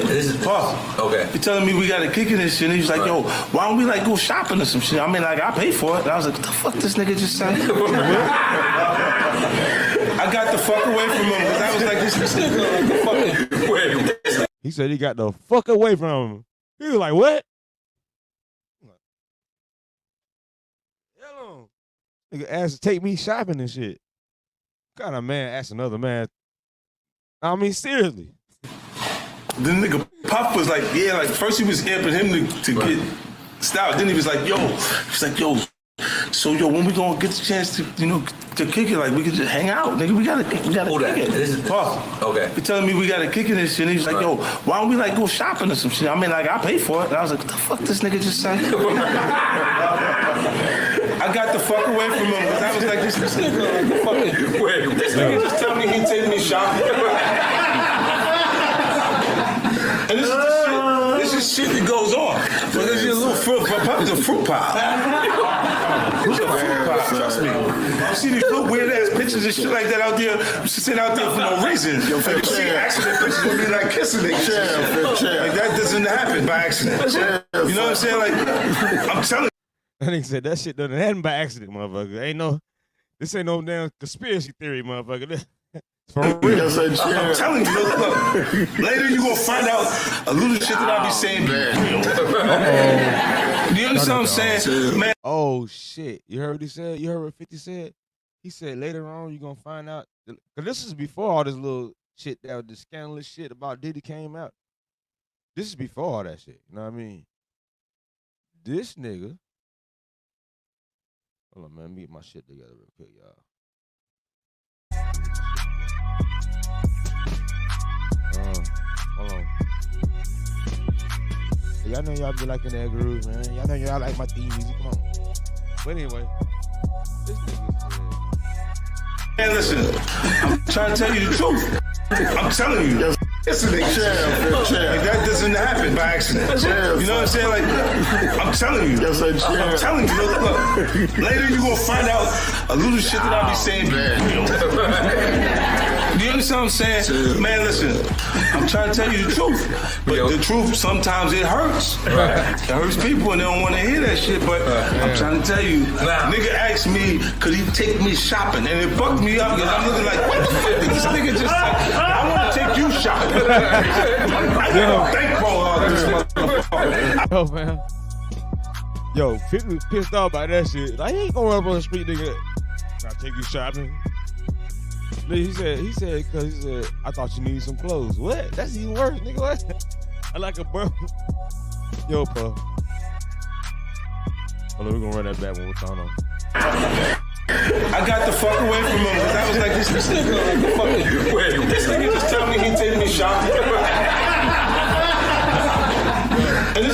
This is Puff. Okay. He telling me we gotta kick it and shit. And he was like, yo, why don't we like go shopping or some shit? I mean, like I pay for it. And I was like, what the fuck this nigga just said? I got the fuck away from him because I was like, this nigga like fucking. Wait. He said he got the fuck away from him. He was like, what? Hello. Nigga asked to take me shopping and shit. What kind of man asked another man? I mean, seriously. The nigga Puff was like, yeah, like first he was amping him to get stout. Then he was like, so when we gonna get the chance to, to kick it, like we could just hang out, nigga. We gotta kick it. This is Puff. Okay. He telling me we gotta kick it and shit. And he was like, yo, why don't we like go shopping or some shit? I mean, like I pay for it. And I was like, what the fuck this nigga just said? I got the fuck away from him because I was like, this nigga like fucking. Wait. This nigga just tell me he take me shopping. And this is shit that goes on. So this is a little fruit pie. It's a fruit pie. It's a fruit pie. Trust me. You see these little weird ass pictures and shit like that out there. You sitting out there for no reason. You see accident pictures of me like kissing niggas. Like that doesn't happen by accident. You know what I'm saying? Like I'm telling you. That nigga said that shit doesn't happen by accident, motherfucker. This ain't no damn conspiracy theory, motherfucker. For real. I'm telling you, look, later you gonna find out a little shit that I be saying be real. You understand what I'm saying? Man. Oh shit. You heard what he said? You heard what 50 said? He said later on you gonna find out. Cause this is before all this little shit that the scandalous shit about Diddy came out. This is before all that shit. You know what I mean? This nigga. Hold on, man. Let me get my shit together real quick, y'all. Hold on. Y'all know y'all be liking that groove, man. Y'all know y'all like my theme music. Come on. But anyway, this nigga Man, listen, I'm trying to tell you the truth. I'm telling you. Listen, like that doesn't happen by accident. You know what I'm saying? Like, I'm telling you. I'm telling you. Look, later you gonna find out a little shit that I be saying be real. You understand what I'm saying? Man, listen, I'm trying to tell you the truth. But the truth, sometimes it hurts. It hurts people and they don't want to hear that shit. But I'm trying to tell you, nigga asked me, could he take me shopping? And it fucked me up because I'm looking like, what the fuck did this nigga just say? I want to take you shopping. I got a bankroll out this motherfucker. Yo, man. Yo, 50 was pissed off by that shit. Like, he ain't gonna run up on the street, nigga. Can I take you shopping? He said, because he said, I thought you needed some clothes. What? That's even worse, nigga. What? I like a bro. Yo, Puff. Hold on, we're gonna run that back one more time. I got the fuck away from him because I was like, this nigga like fucking. Wait. This nigga just tell me he take me shopping. And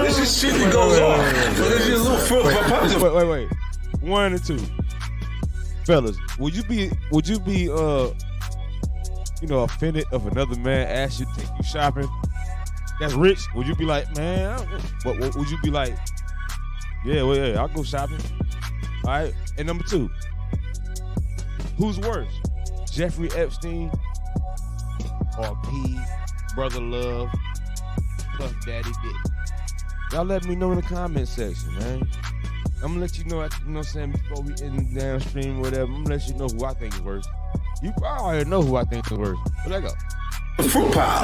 this is shit that goes on. So this is a little fruit. Wait. 1 and 2. Fellas, would you be offended if another man asked you to take you shopping? That's rich. Would you be like, man? What would you be like? Yeah, I'll go shopping. All right. And number 2, who's worse, Jeffrey Epstein or P, Brother Love, Puff Daddy Diddy? Y'all let me know in the comment section, man. I'm gonna let you know, you know what I'm saying, before we end the downstream or whatever. I'm gonna let you know who I think is worse. You probably already know who I think is worse. But let go. Fruit pie.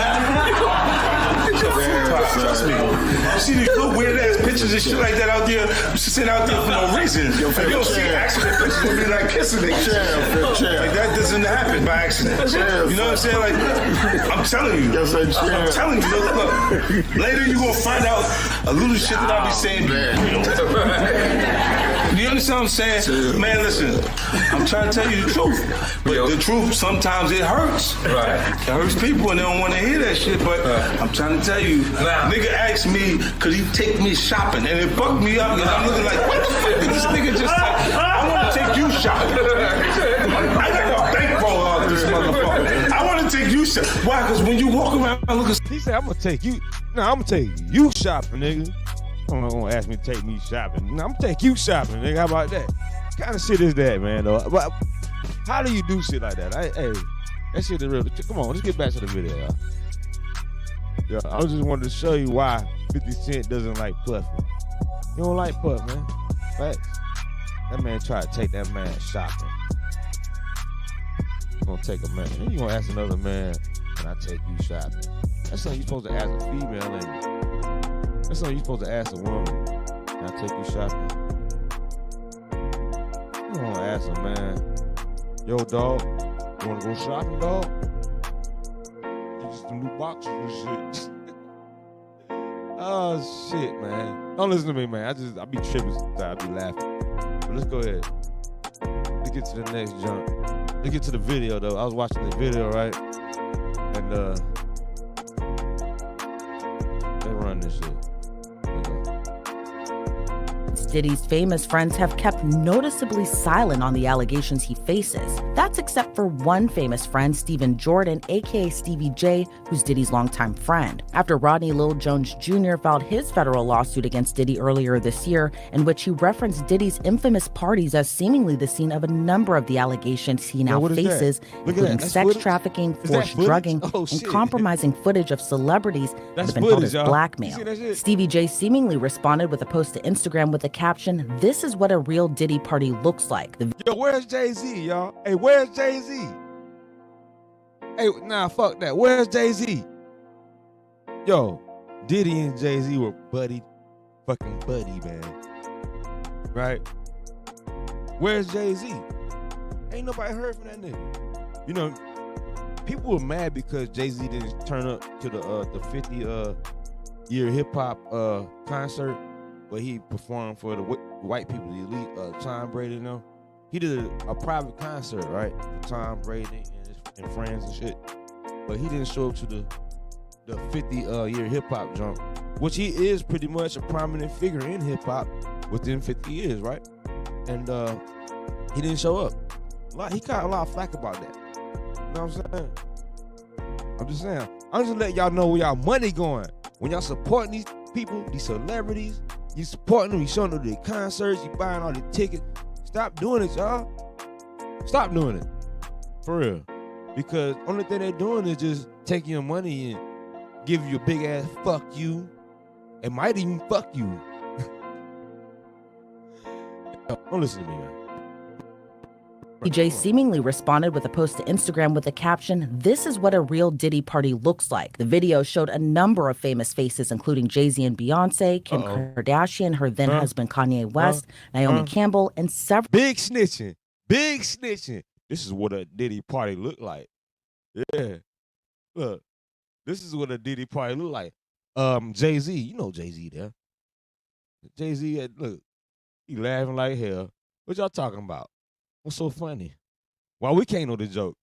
It's a fruit pie. Trust me. You see these little weird ass pictures and shit like that out there. You sit out there for no reason. You don't see accident pictures of me like kissing niggas. Like that doesn't happen by accident. You know what I'm saying? Like, I'm telling you. I'm telling you. Look, later you gonna find out a little shit that I be saying be real. Do you understand what I'm saying? Man, listen, I'm trying to tell you the truth. But the truth, sometimes it hurts. Right. It hurts people and they don't want to hear that shit. But I'm trying to tell you, nigga asked me, could he take me shopping? And it fucked me up because I'm looking like, what the fuck did this nigga just say? I want to take you shopping. I got a bankroll out this motherfucker. I want to take you shopping. Why? Because when you walk around looking... He said, I'm going to take you... No, I'm going to take you shopping, nigga. I'm not going to ask me to take me shopping. No, I'm going to take you shopping, nigga. How about that? What kind of shit is that, man, though? But how do you do shit like that? Hey, that shit is real. Come on, let's get back to the video, y'all. Yeah, I just wanted to show you why 50 Cent doesn't like Puffy. You don't like Puff, man. Facts. That man tried to take that man shopping. You gonna take a man. Then you gonna ask another man, can I take you shopping? That's something you're supposed to ask a female lady. That's something you're supposed to ask a woman. Can I take you shopping? You don't ask a man, yo, dog, you wanna go shopping, dog? Get some new boxes and shit. Oh, shit, man. Don't listen to me, man. I be tripping sometimes. I be laughing. But let's go ahead. Let's get to the next jump. Let's get to the video, though. I was watching the video, right? And, they run this shit. Diddy's famous friends have kept noticeably silent on the allegations he faces. That's except for one famous friend, Stephen Jordan, aka Stevie J, who's Diddy's longtime friend. After Rodney Lil Jones Jr. filed his federal lawsuit against Diddy earlier this year, in which he referenced Diddy's infamous parties as seemingly the scene of a number of the allegations he now faces, including sex trafficking, forced drugging, and compromising footage of celebrities that have been held as blackmail. Stevie J seemingly responded with a post to Instagram with a caption, "This is what a real Diddy party looks like." Yo, where's Jay-Z, y'all? Hey, where's Jay-Z? Hey, nah, fuck that. Where's Jay-Z? Yo, Diddy and Jay-Z were fucking buddy, man. Right? Where's Jay-Z? Ain't nobody heard from that nigga. You know, people were mad because Jay-Z didn't turn up to the 50 year hip hop concert where he performed for the white people, the elite, Tom Brady and them. He did a private concert, right, for Tom Brady and friends and shit. But he didn't show up to the 50 year hip hop jump, which he is pretty much a prominent figure in hip hop within 50 years, right? And he didn't show up. He got a lot of flack about that. You know what I'm saying? I'm just saying. I'm just letting y'all know where y'all money going. When y'all supporting these people, these celebrities, you supporting them, you showing them their concerts, you buying all the tickets. Stop doing it, y'all. Stop doing it. For real. Because only thing they're doing is just taking your money and give you a big ass fuck you. And might even fuck you. Don't listen to me, man. DJ seemingly responded with a post to Instagram with a caption, "This is what a real Diddy party looks like." The video showed a number of famous faces, including Jay-Z and Beyonce, Kim Kardashian, her then husband Kanye West, Naomi Campbell, and several... Big snitching. Big snitching. This is what a Diddy party look like. Yeah. Look. This is what a Diddy party look like. Jay-Z. You know Jay-Z there. Jay-Z, look. He laughing like hell. What y'all talking about? What's so funny? Why we can't know the joke?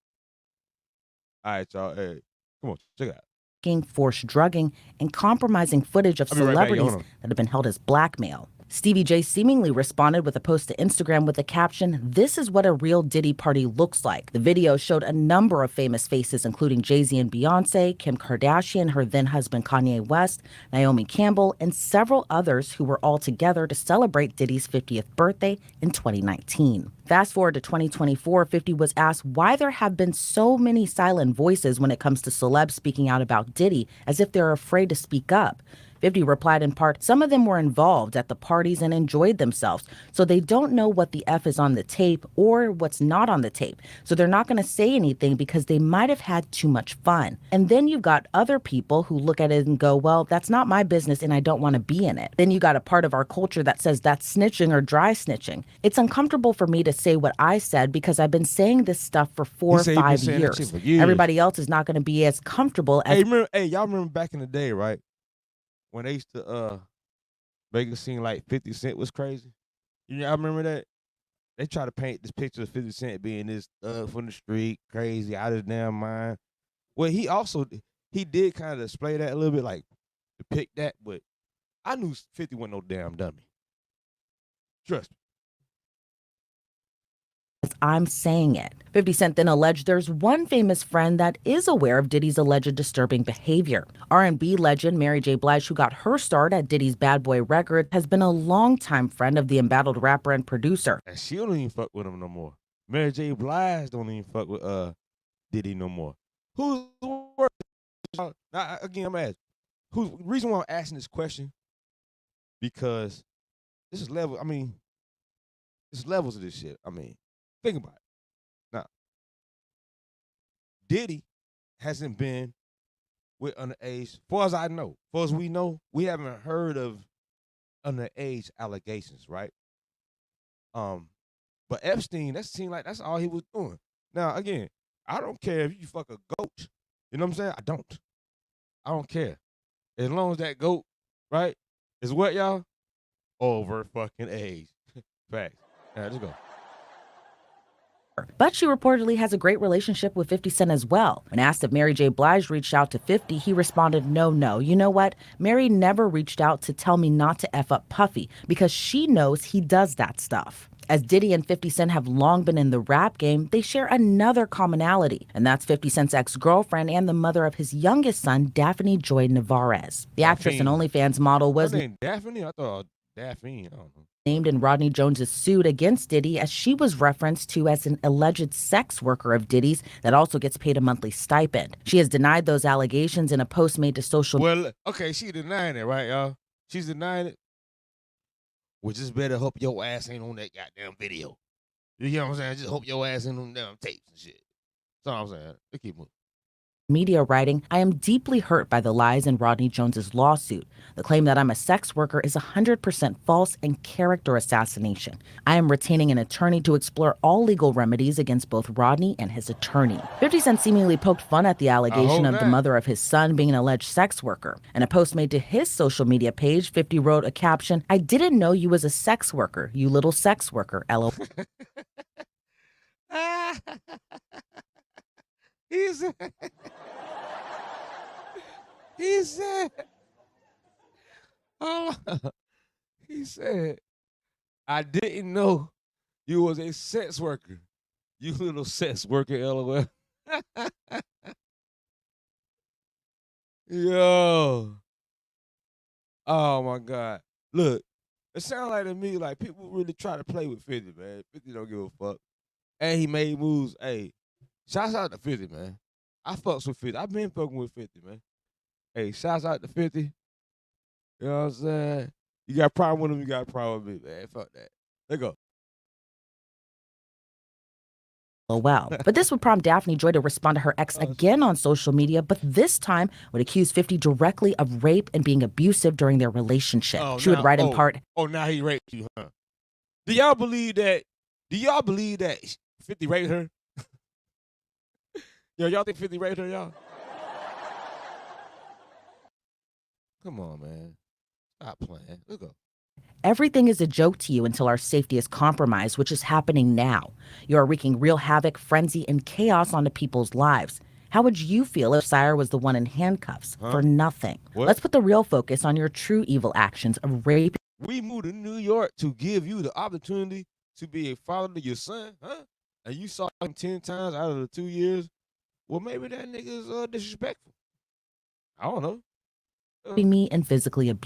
All right, y'all. Hey, come on, check it out. Forced drugging, and compromising footage of celebrities that have been held as blackmail. Stevie J seemingly responded with a post to Instagram with a caption, "This is what a real Diddy party looks like." The video showed a number of famous faces, including Jay-Z and Beyonce, Kim Kardashian, her then husband Kanye West, Naomi Campbell, and several others who were all together to celebrate Diddy's 50th birthday in 2019. Fast forward to 2024, 50 was asked why there have been so many silent voices when it comes to celebs speaking out about Diddy, as if they're afraid to speak up. 50 replied in part, "Some of them were involved at the parties and enjoyed themselves, so they don't know what the F is on the tape or what's not on the tape. So they're not going to say anything because they might have had too much fun." And then you've got other people who look at it and go, "Well, that's not my business and I don't want to be in it." Then you got a part of our culture that says that's snitching or dry snitching. It's uncomfortable for me to say what I said because I've been saying this stuff for 4 or 5 years. Everybody else is not going to be as comfortable as... Y'all remember back in the day, right? When they used to make it seem like 50 Cent was crazy. I remember that. They try to paint this picture of 50 Cent being this from the street, crazy, out of his damn mind. Well, he did kind of display that a little bit, like depict that, but I knew 50 wasn't no damn dummy. Trust me. I'm saying it. 50 Cent then alleged there's one famous friend that is aware of Diddy's alleged disturbing behavior. R&B legend Mary J. Blige, who got her start at Diddy's Bad Boy record, has been a longtime friend of the embattled rapper and producer. And she don't even fuck with him no more. Mary J. Blige don't even fuck with Diddy no more. Who's worse? Now, again, I'm asking. The reason why I'm asking this question, because this is level. I mean, there's levels of this shit. I mean, think about it. Now, Diddy hasn't been with underage, far as I know. Far as we know, we haven't heard of underage allegations, right? But Epstein, that seemed like that's all he was doing. Now, again, I don't care if you fuck a goat. You know what I'm saying? I don't care. As long as that goat, right, is what, y'all? Over fucking age. Facts. All right, let's go. But she reportedly has a great relationship with 50 Cent as well. When asked if Mary J. Blige reached out to 50, he responded, no. You know what? Mary never reached out to tell me not to F up Puffy because she knows he does that stuff. As Diddy and 50 Cent have long been in the rap game, they share another commonality, and that's 50 Cent's ex-girlfriend and the mother of his youngest son, Daphne Joy Navarez. The actress and OnlyFans model was named Daphne? I thought Daphne. I don't know. Named in Rodney Jones's suit against Diddy, as she was referenced to as an alleged sex worker of Diddy's that also gets paid a monthly stipend. She has denied those allegations in a post made to social. Well, okay, she denying it, right, y'all? She's denying it. Well, just better hope your ass ain't on that goddamn video. You know what I'm saying? Just hope your ass ain't on damn tapes and shit. That's all I'm saying. Let's keep moving. Media writing, I am deeply hurt by the lies in Rodney Jones's lawsuit. The claim that I'm a sex worker is 100% false and character assassination. I am retaining an attorney to explore all legal remedies against both Rodney and his attorney. 50 Cent seemingly poked fun at the allegation of the mother of his son being an alleged sex worker. In a post made to his social media page, 50 wrote a caption, I didn't know you was a sex worker, you little sex worker, LOL. He said, he said, I didn't know you was a sex worker. You little sex worker, LOL. Yo. Oh my God. Look, it sounds like to me like people really try to play with 50, man. 50 don't give a fuck. And he made moves. Hey, shouts out to 50, man. I fucks with 50. I've been fucking with 50, man. Hey, shouts out to 50. You know what I'm saying? You got a problem with him, you got a problem with me, man. Fuck that. Let go. Well, but this would prompt Daphne Joy to respond to her ex again on social media, but this time would accuse 50 directly of rape and being abusive during their relationship. She would write in part, Oh, now he raped you, huh? Do y'all believe that? 50 raped her? Yo, y'all think 50 raped her, y'all? Come on, man. Stop playing. Let's go. everything is a joke to you until our safety is compromised, which is happening now. You are wreaking real havoc, frenzy, and chaos onto people's lives. How would you feel if Sire was the one in handcuffs for nothing? What? Let's put the real focus on your true evil actions of rape. We moved to New York to give you the opportunity to be a father to your son, huh? And you saw him 10 times out of the 2 years. Well, maybe that nigga's disrespectful. I don't know. Me and physically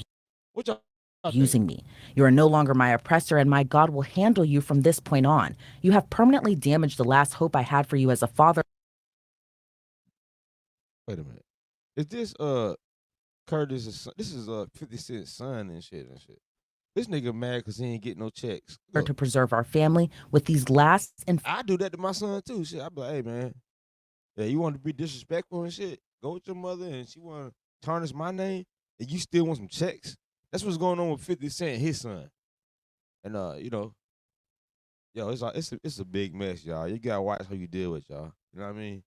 What y'all abusing me. You are no longer my oppressor, and my God will handle you from this point on. You have permanently damaged the last hope I had for you as a father. Wait a minute. Is this Curtis's son? This is 50 Cent's son and shit. This nigga mad because he ain't getting no checks. To preserve our family with these last and I do that to my son too. Shit, I be like, hey man, yeah, you want to be disrespectful and shit? Go with your mother and she want to tarnish my name and you still want some checks? That's what's going on with 50 Cent and his son. And you know, yo, it's a big mess, y'all. You gotta watch how you deal with y'all. You know what I mean?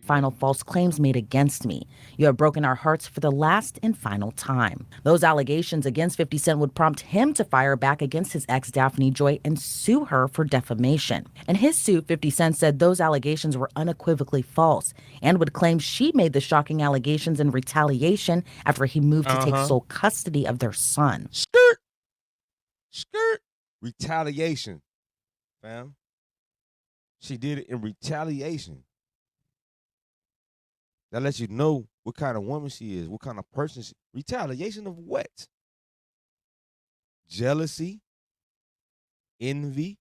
final false claims made against me. You have broken our hearts for the last and final time. Those allegations against 50 Cent would prompt him to fire back against his ex Daphne Joy and sue her for defamation. In his suit, 50 Cent said those allegations were unequivocally false and would claim she made the shocking allegations in retaliation after he moved to take sole custody of their son. Skirt. Retaliation, fam. She did it in retaliation. That lets you know what kind of woman she is, what kind of person she is. Retaliation of what? Jealousy? Envy?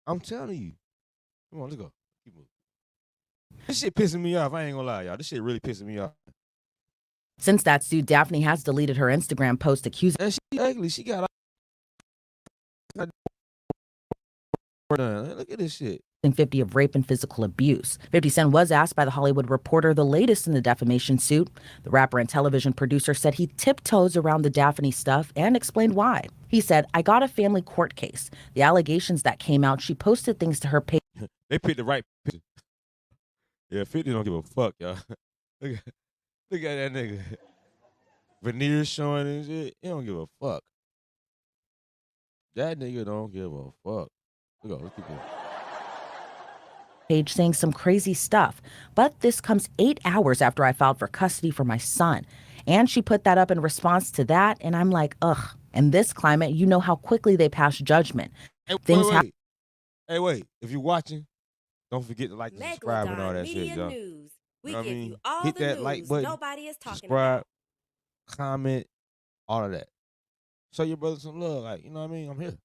I'm telling you. Come on, let's go. Keep moving. This shit pissing me off. I ain't gonna lie, y'all. This shit really pissing me off. Since that suit, Daphne has deleted her Instagram post accusing. And she ugly. She got. Look at this shit. 50 of rape and physical abuse. 50 Cent was asked by The Hollywood Reporter the latest in the defamation suit. The rapper and television producer said he tiptoes around the Daphne stuff and explained why. He said, I got a family court case. The allegations that came out, she posted things to her page. They picked the right picture. Yeah, 50 don't give a fuck, y'all. Look at that nigga. Veneers showing and shit. He don't give a fuck. That nigga don't give a fuck. Let's keep going. Page saying some crazy stuff, but this comes 8 hours after I filed for custody for my son. And she put that up in response to that, and I'm like, ugh. In this climate, you know how quickly they pass judgment. Hey, wait. If you're watching, don't forget to like and subscribe and all that shit, y'all. News. We You know what I give mean? you all Hit the that news like button, nobody is talking subscribe, about. comment, all of that. Show your brother some love. Like, you know what I mean? I'm here.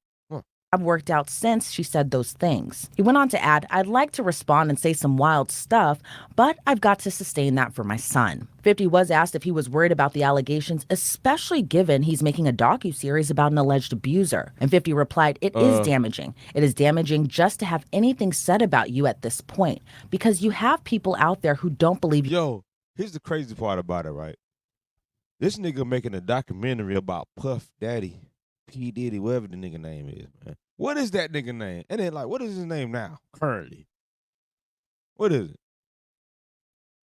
I've worked out since she said those things. He went on to add, I'd like to respond and say some wild stuff, but I've got to sustain that for my son. 50 was asked if he was worried about the allegations, especially given he's making a docuseries about an alleged abuser. And 50 replied, it is damaging. It is damaging just to have anything said about you at this point, because you have people out there who don't believe you. Yo, here's the crazy part about it, right? This nigga making a documentary about Puff Daddy, P. Diddy, whatever the nigga name is, man. What is that nigga name? And then, like, what is his name now, currently? What is it?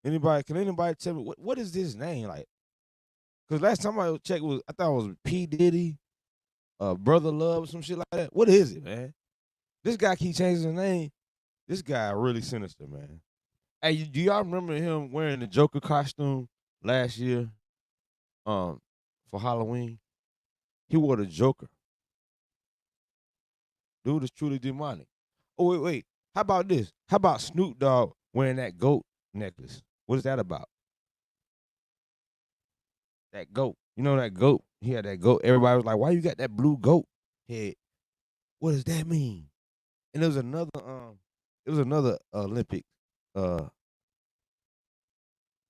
Can anybody tell me what is this name like? Because last time I checked, I thought it was P. Diddy, Brother Love, or some shit like that. What is it, man? This guy keep changing his name. This guy really sinister, man. Hey, do y'all remember him wearing the Joker costume last year? For Halloween, he wore the Joker. Dude is truly demonic. Oh, wait. How about this? How about Snoop Dogg wearing that goat necklace? What is that about? That goat. You know that goat? He had that goat. Everybody was like, why you got that blue goat head? What does that mean? And there was another Olympic, because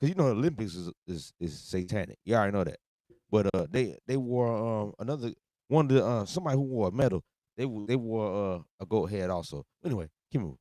you know Olympics is satanic. You already know that. But they wore another one of the somebody who wore a medal. They wore a goat head also. Anyway, keep moving.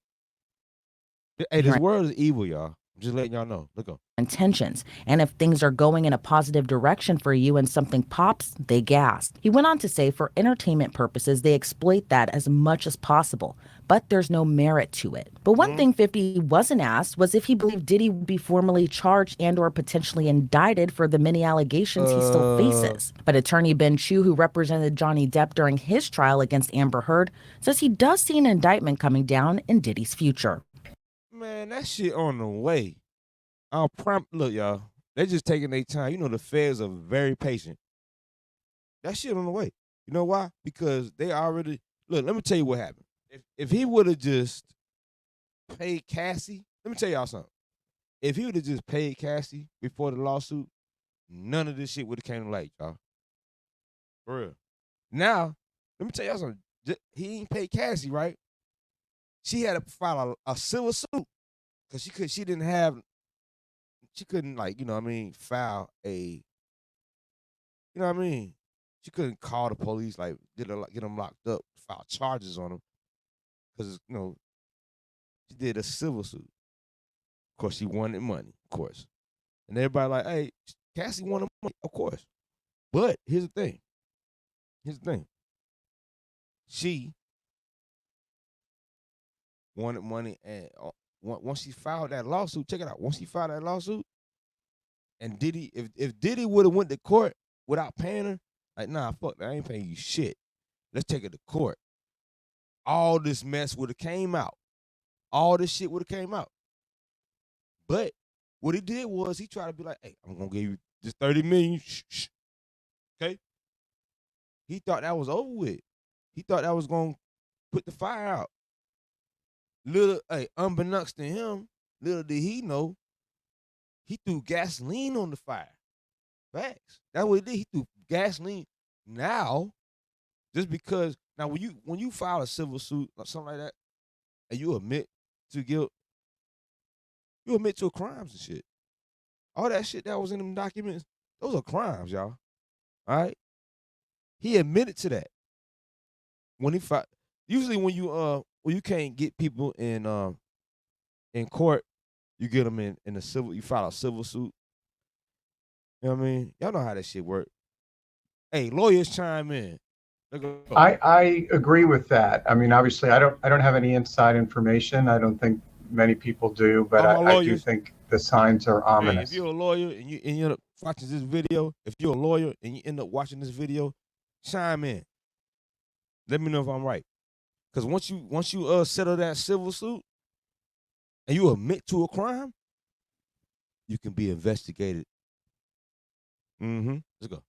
Hey, this world is evil, y'all. I'm just letting y'all know. Look up. Intentions. And if things are going in a positive direction for you and something pops, they gas. He went on to say for entertainment purposes, they exploit that as much as possible, but there's no merit to it. But one thing 50 wasn't asked was if he believed Diddy would be formally charged and or potentially indicted for the many allegations he still faces. But attorney Ben Chu, who represented Johnny Depp during his trial against Amber Heard, says he does see an indictment coming down in Diddy's future. Man, that shit on the way. Look, y'all. They just taking their time. You know, the feds are very patient. That shit on the way. You know why? Because they already look. Let me tell you what happened. If he would have just paid Cassie, let me tell y'all something. If he would have just paid Cassie before the lawsuit, none of this shit would have came to light, y'all. For real. Now, let me tell y'all something. He ain't paid Cassie, right? She had to file a civil suit because she couldn't like, you know what I mean, file a, you know what I mean? She couldn't call the police, like, get them locked up, file charges on them because, you know, she did a civil suit. Of course, she wanted money, of course. And everybody like, hey, Cassie wanted money, of course. But here's the thing. She wanted money and once he filed that lawsuit, check it out. Once he filed that lawsuit, and Diddy, if Diddy would have went to court without paying her, like, nah, fuck that, I ain't paying you shit. Let's take it to court. All this mess would have came out. All this shit would have came out. But what he did was he tried to be like, hey, I'm gonna give you this 30 million. Shh. Okay? He thought that was over with. He thought that was gonna put the fire out. Unbeknownst to him, little did he know, he threw gasoline on the fire. Facts. That's what he did. He threw gasoline. Now, just because now when you file a civil suit or something like that, and you admit to guilt, you admit to crimes and shit. All that shit that was in them documents, those are crimes, y'all. All right? He admitted to that. When he filed, usually when you can't get people in court, you get them in a civil, you file a civil suit. You know what I mean? Y'all know how that shit work. Hey, lawyers chime in. I agree with that. I mean, obviously, I don't have any inside information. I don't think many people do, but I do think the signs are ominous. Hey, if you're a lawyer and you end up watching this video, if you're a lawyer and you end up watching this video, chime in. Let me know if I'm right. Because once you settle that civil suit and you admit to a crime, you can be investigated. Let's go.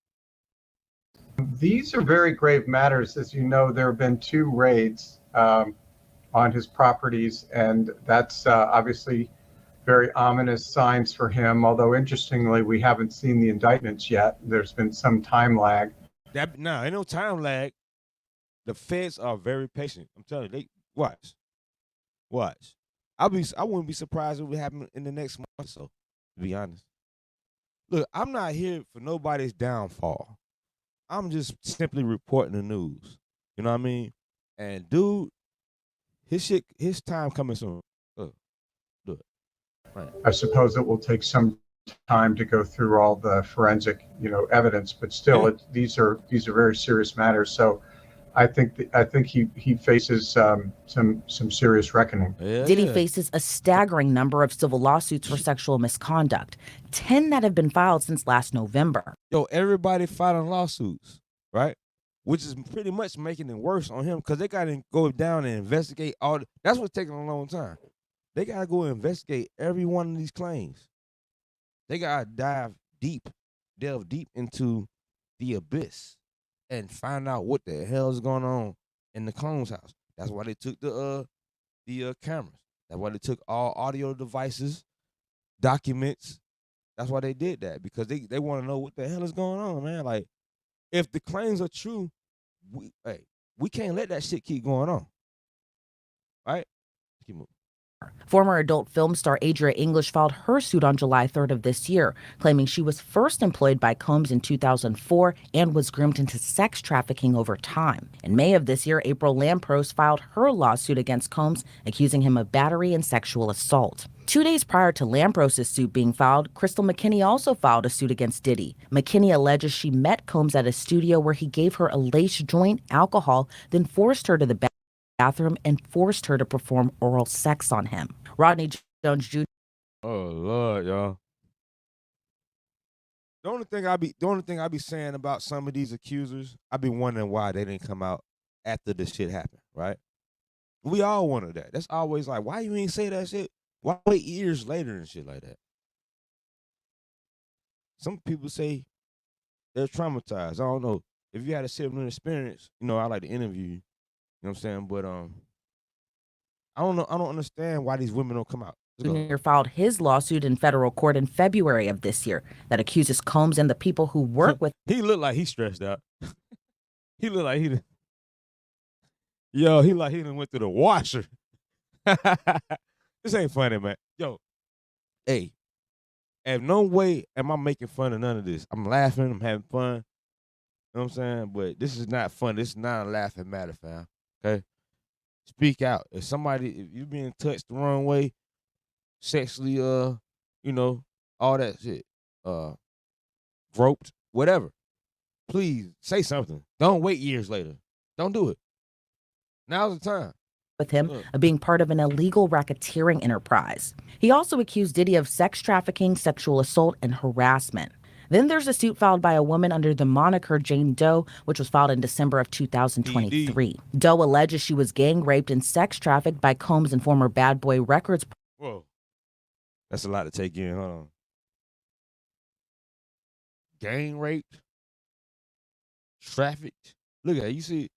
These are very grave matters. As you know, there have been 2 raids on his properties, and that's obviously very ominous signs for him. Although, interestingly, we haven't seen the indictments yet. There's been some time lag. Ain't no time lag. The feds are very patient. I'm telling you, they watch. I wouldn't be surprised if it happened in the next month or so, to be honest. Look, I'm not here for nobody's downfall. I'm just simply reporting the news. You know what I mean? And dude, his time coming soon. Do it. Right. I suppose it will take some time to go through all the forensic, evidence, but still, these are very serious matters. So, I think he faces some serious reckoning. Diddy faces a staggering number of civil lawsuits for sexual misconduct, 10 that have been filed since last November. Yo, everybody filing lawsuits, right? Which is pretty much making it worse on him because they got to go down and investigate all. That's what's taking a long time. They got to go investigate every one of these claims. They got to delve deep into the abyss and find out what the hell is going on in the clone's house. That's why they took the cameras. That's why they took all audio devices, documents. That's why they did that, because they want to know what the hell is going on, man. Like, if the claims are true, we can't let that shit keep going on. Right? Keep moving. Former adult film star Adria English filed her suit on July 3rd of this year, claiming she was first employed by Combs in 2004 and was groomed into sex trafficking over time. In May of this year, April Lampros filed her lawsuit against Combs, accusing him of battery and sexual assault. 2 days prior to Lampros' suit being filed, Crystal McKinney also filed a suit against Diddy. McKinney alleges she met Combs at a studio where he gave her a lace joint, alcohol, then forced her to the bathroom and forced her to perform oral sex on him. Rodney Jones Jr. Oh Lord, y'all. The only thing I be saying about some of these accusers, I be wondering why they didn't come out after this shit happened, right? We all wonder that. That's always like, why you ain't say that shit? Why wait years later and shit like that? Some people say they're traumatized. I don't know. If you had a similar experience, I like to interview you. You know what I'm saying? But I don't know. I don't understand why these women don't come out. Jr. filed his lawsuit in federal court in February of this year that accuses Combs and the people who work with. He looked like he's stressed out. He looked like he done went through the washer. This ain't funny, man. Yo, hey, in no way am I making fun of none of this. I'm laughing. I'm having fun. You know what I'm saying? But this is not fun. This is not a laughing matter, fam. Okay? Speak out. If you're being touched the wrong way, sexually, all that shit, groped, whatever, please say something. Don't wait years later. Don't do it. Now's the time. with him of being part of an illegal racketeering enterprise. He also accused Diddy of sex trafficking, sexual assault, and harassment. Then there's a suit filed by a woman under the moniker Jane Doe, which was filed in December of 2023. Doe alleges she was gang raped and sex trafficked by Combs and former Bad Boy Records. Whoa. That's a lot to take in, huh? Gang raped, trafficked. Look at it. You see,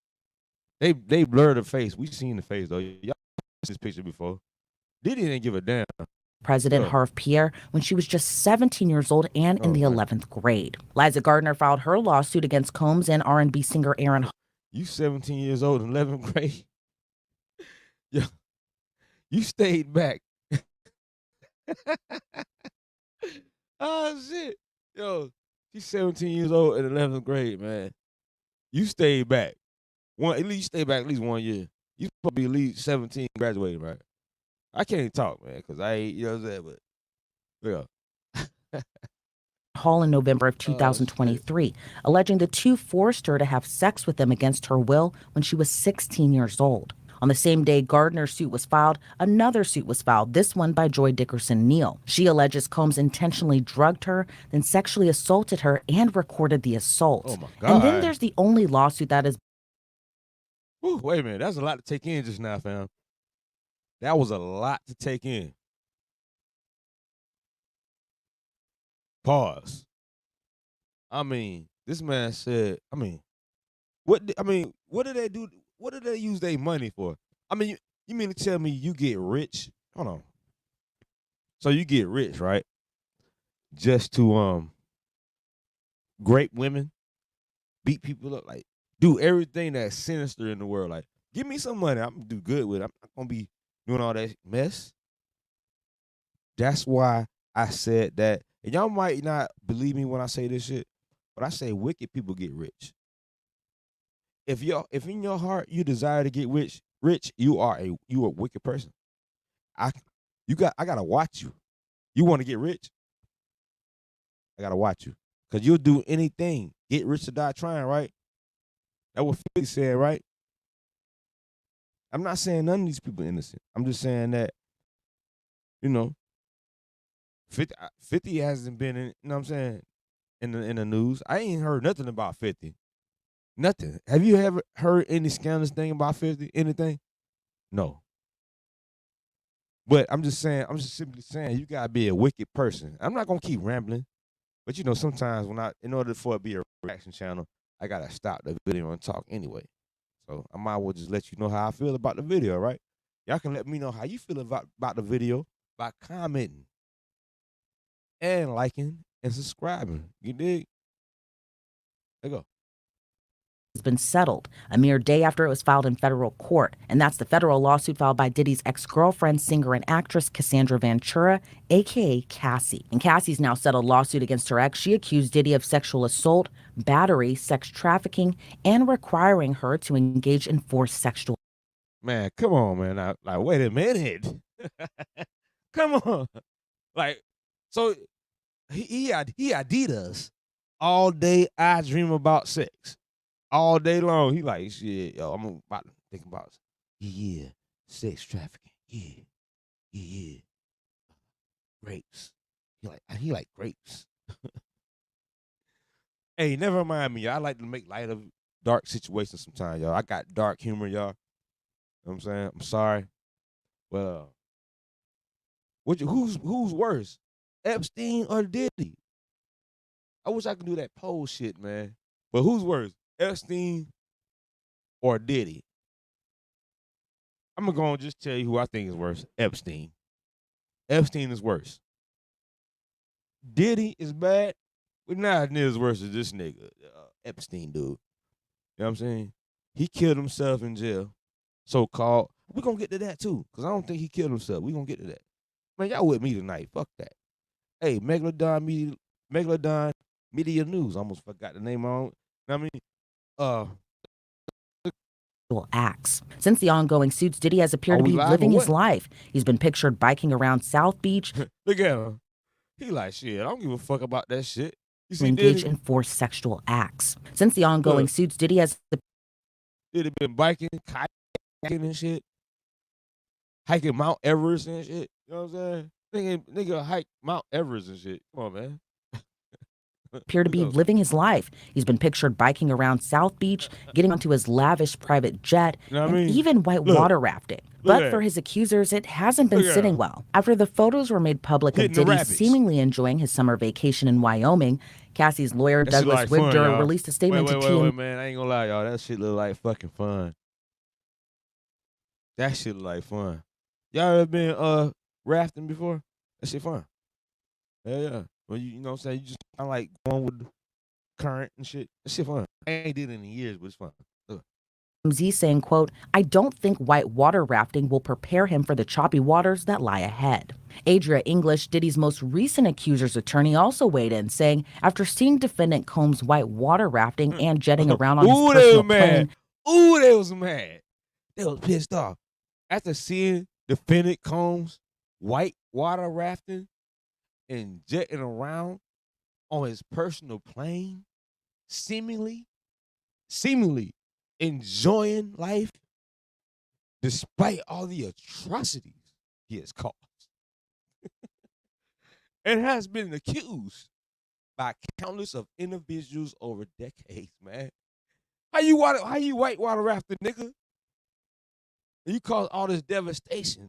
they blurred the face. We seen the face though. Y'all seen this picture before. Diddy didn't give a damn. President Harve Pierre when she was just 17 years old and in the 11th grade. Liza Gardner filed her lawsuit against Combs and R&B singer Aaron. You 17 years old in 11th grade? Yeah, you stayed back. Oh shit, yo, she's 17 years old in 11th grade, man. You stayed back. At least stay back at least 1 year. You supposed to be at least 17 graduated, right? I can't talk, man, because I ain't, you know what I'm saying, but yeah. Hall in November of 2023, alleging the two forced her to have sex with them against her will when she was 16 years old. On the same day Gardner's suit was filed, another suit was filed, this one by Joy Dickerson Neal. She alleges Combs intentionally drugged her, then sexually assaulted her and recorded the assault. Oh my God. And then there's the only lawsuit that is... Whew, wait a minute, that's a lot to take in just now, fam. That was a lot to take in. Pause. I mean, this man said, what did they do? What did they use their money for? I mean, you mean to tell me you get rich? Hold on. So you get rich, right? Just to grape women, beat people up, like do everything that's sinister in the world. Like, give me some money, I'm gonna do good with it. I'm not gonna be doing all that mess. That's why I said that. And y'all might not believe me when I say this shit, but I say wicked people get rich. If in your heart you desire to get rich, you are a wicked person. I gotta watch you. You want to get rich? I gotta watch you. Cause you'll do anything. Get rich or die trying, right? That's what 50 said, right? I'm not saying none of these people are innocent. I'm just saying that, 50 hasn't been in, you know what I'm saying, in the news. I ain't heard nothing about 50. Nothing. Have you ever heard any scandalous thing about 50? Anything? No. But I'm just simply saying you gotta be a wicked person. I'm not gonna keep rambling, but sometimes in order for it to be a reaction channel, I gotta stop the video and talk anyway. So I might as well just let you know how I feel about the video, right? Y'all can let me know how you feel about the video by commenting and liking and subscribing. You dig? There you go. Has been settled a mere day after it was filed in federal court. And that's the federal lawsuit filed by Diddy's ex-girlfriend, singer and actress Cassandra Ventura, a.k.a. Cassie. And Cassie's now settled lawsuit against her ex. She accused Diddy of sexual assault, battery, sex trafficking, and requiring her to engage in forced sexual... Man, come on, man. Like, wait a minute. Come on. Like, so he Adidas. All day I dream about sex. All day long, he like, shit, yo, I'm about to think about it. Sex trafficking, yeah, grapes. He like grapes. Hey, never mind me, y'all. I like to make light of dark situations sometimes, y'all. I got dark humor, y'all. You know what I'm saying? I'm sorry. Well, who's worse, Epstein or Diddy? I wish I could do that poll shit, man. But who's worse? Epstein or Diddy? I'm gonna go and just tell you who I think is worse. Epstein. Epstein is worse. Diddy is bad, but not near as worse as this nigga, Epstein dude. You know what I'm saying? He killed himself in jail, so-called. We're gonna get to that too, because I don't think he killed himself. We're gonna get to that. Man, y'all with me tonight. Fuck that. Hey, Meglodon Media News. Almost forgot the name on. I mean, acts. Since the ongoing suits, Diddy has appeared to be living his life. He's been pictured biking around South Beach. Look at him. He like, shit, I don't give a fuck about that shit. You see, engaged in forced sexual acts. Since the ongoing suits, Diddy has been biking, kayaking and shit. hiking Mount Everest and shit. You know what I'm saying? Nigga hike Mount Everest and shit. Come on, man. Appear to be living his life. He's been pictured biking around South Beach, getting onto his lavish private jet, You know what and I mean? even whitewater rafting. But at for it. his accusers, it hasn't been Look at sitting him. well. After the photos were made public of Hitting the Diddy rapids. seemingly enjoying his summer vacation in Wyoming, Cassie's lawyer, That shit Douglas like fun, Wigder, y'all. released a statement wait, to wait, TMZ. wait, man. I ain't gonna lie, y'all. That shit look like fucking fun. That shit look like fun. Y'all ever been rafting before? That shit fun. Yeah. When you know what I'm saying, you just kind of like going with the current and shit. That shit fun. I ain't did it in years, but it's fun. TMZ saying, quote, I don't think whitewater rafting will prepare him for the choppy waters that lie ahead. Adria English, Diddy's most recent accuser's attorney, also weighed in, saying after seeing defendant Combs whitewater rafting and jetting around on his Ooh, they personal was mad. plane. Ooh, they was mad. They was pissed off. After seeing defendant Combs whitewater rafting and jetting around on his personal plane, seemingly enjoying life despite all the atrocities he has caused and has been accused by countless of individuals over decades, man. How you whitewater rafting, nigga? And you cause all this devastation.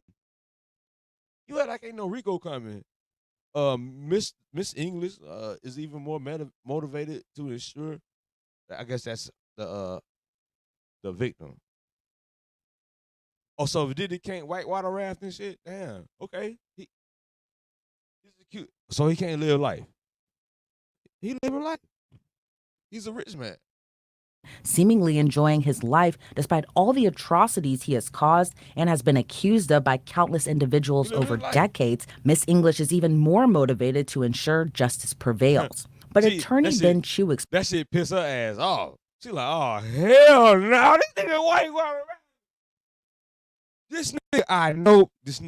You act like ain't no Rico coming. Miss English is even more motivated to ensure. I guess that's the victim. Oh, so if Diddy can't whitewater raft and shit, damn. Okay, he's cute. So he can't live life. He living life. He's a rich man. Seemingly enjoying his life despite all the atrocities he has caused and has been accused of by countless individuals over decades, Miss English is even more motivated to ensure justice prevails. But attorney Ben Chu that shit piss her ass off. She like, oh hell no, this nigga whitewater raft. This nigga, I know this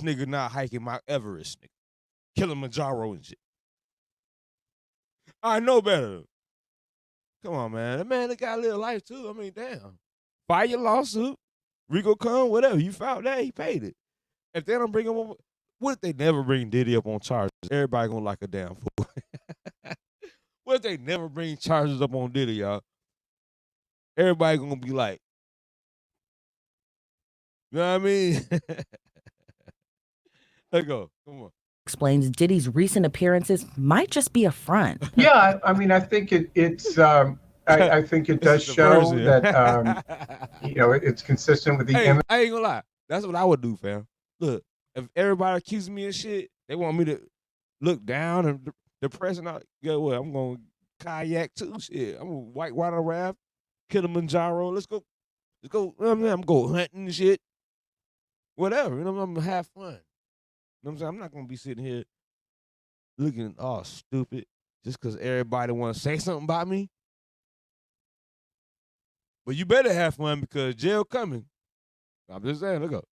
nigga not hiking Mount Everest, nigga. Kilimanjaro and shit. I know better. Come on, man. That man, they got to live life too. I mean, damn. File your lawsuit. Rico come, whatever. You filed that, he paid it. If they don't bring him up, what if they never bring Diddy up on charges? Everybody gonna like a damn fool. What if they never bring charges up on Diddy, y'all? Everybody gonna be like, you know what I mean? Let's go. Come on. explains Diddy's recent appearances might just be a front. Yeah, I mean, I think I think it does show that it's consistent with the image. I ain't gonna lie. That's what I would do, fam. Look, if everybody accuses me of shit, they want me to look down and depressed and all. Guess what? I'm gonna kayak too. Shit, I'm gonna whitewater raft, Kilimanjaro. Let's go. I'm gonna go hunting and shit. Whatever. You know, I'm gonna have fun. You know what I'm saying? I'm not gonna be sitting here looking all stupid just because everybody want to say something about me. But you better have fun because jail coming. I'm just saying, look up.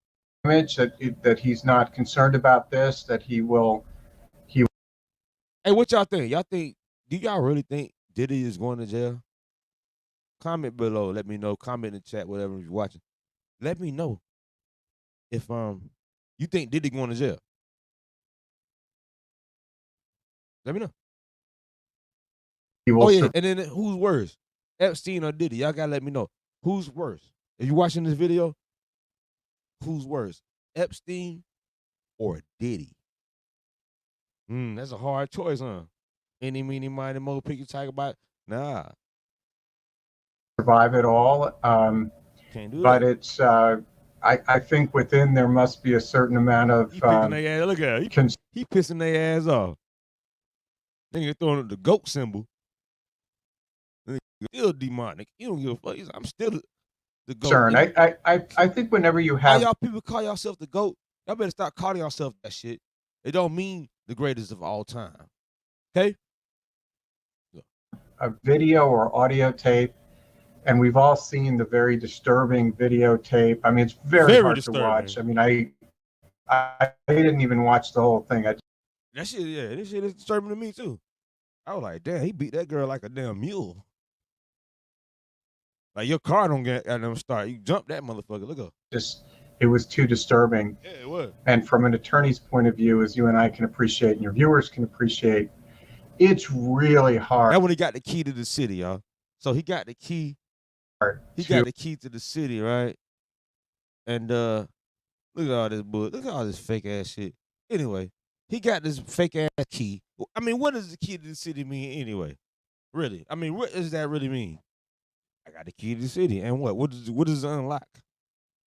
Image that he's not concerned about this, that he will. Hey, what y'all think? Do y'all really think Diddy is going to jail? Comment below. Let me know. Comment in the chat, whatever you're watching. Let me know if you think Diddy going to jail. Let me know. Oh yeah, and then who's worse, Epstein or Diddy? Y'all gotta let me know who's worse. If you're watching this video, who's worse, Epstein or Diddy? That's a hard choice, huh? Any, meeny, miny, mo, pick your tiger bite. Nah, Survive it all. can't do but that. it's. I think within there must be a certain amount of. He picking their ass. Look at him. He pissing their ass off. Then you're throwing up the goat symbol. Still demonic. You don't give a fuck. I'm still the goat. Concern. I think whenever you have. All y'all people call yourself the GOAT, y'all better start calling yourself that shit. It don't mean the greatest of all time. Okay? A video or audio tape, and we've all seen the very disturbing videotape. I mean, it's very hard disturbing to watch. I mean, I didn't even watch the whole thing. This shit is disturbing to me too. I was like, damn, he beat that girl like a damn mule. Like your car don't get at them start. You jump that motherfucker. Look up. Just, it was too disturbing. Yeah, it was. And from an attorney's point of view, as you and I can appreciate and your viewers can appreciate, it's really hard. That when he got the key to the city, y'all. So he got the key. He got the key to the city, right? And look at all this bull. Look at all this fake ass shit. Anyway, he got this fake ass key. I mean, what does the key to the city mean anyway? Really? I mean, what does that really mean? I got the key to the city, and what? What does it unlock?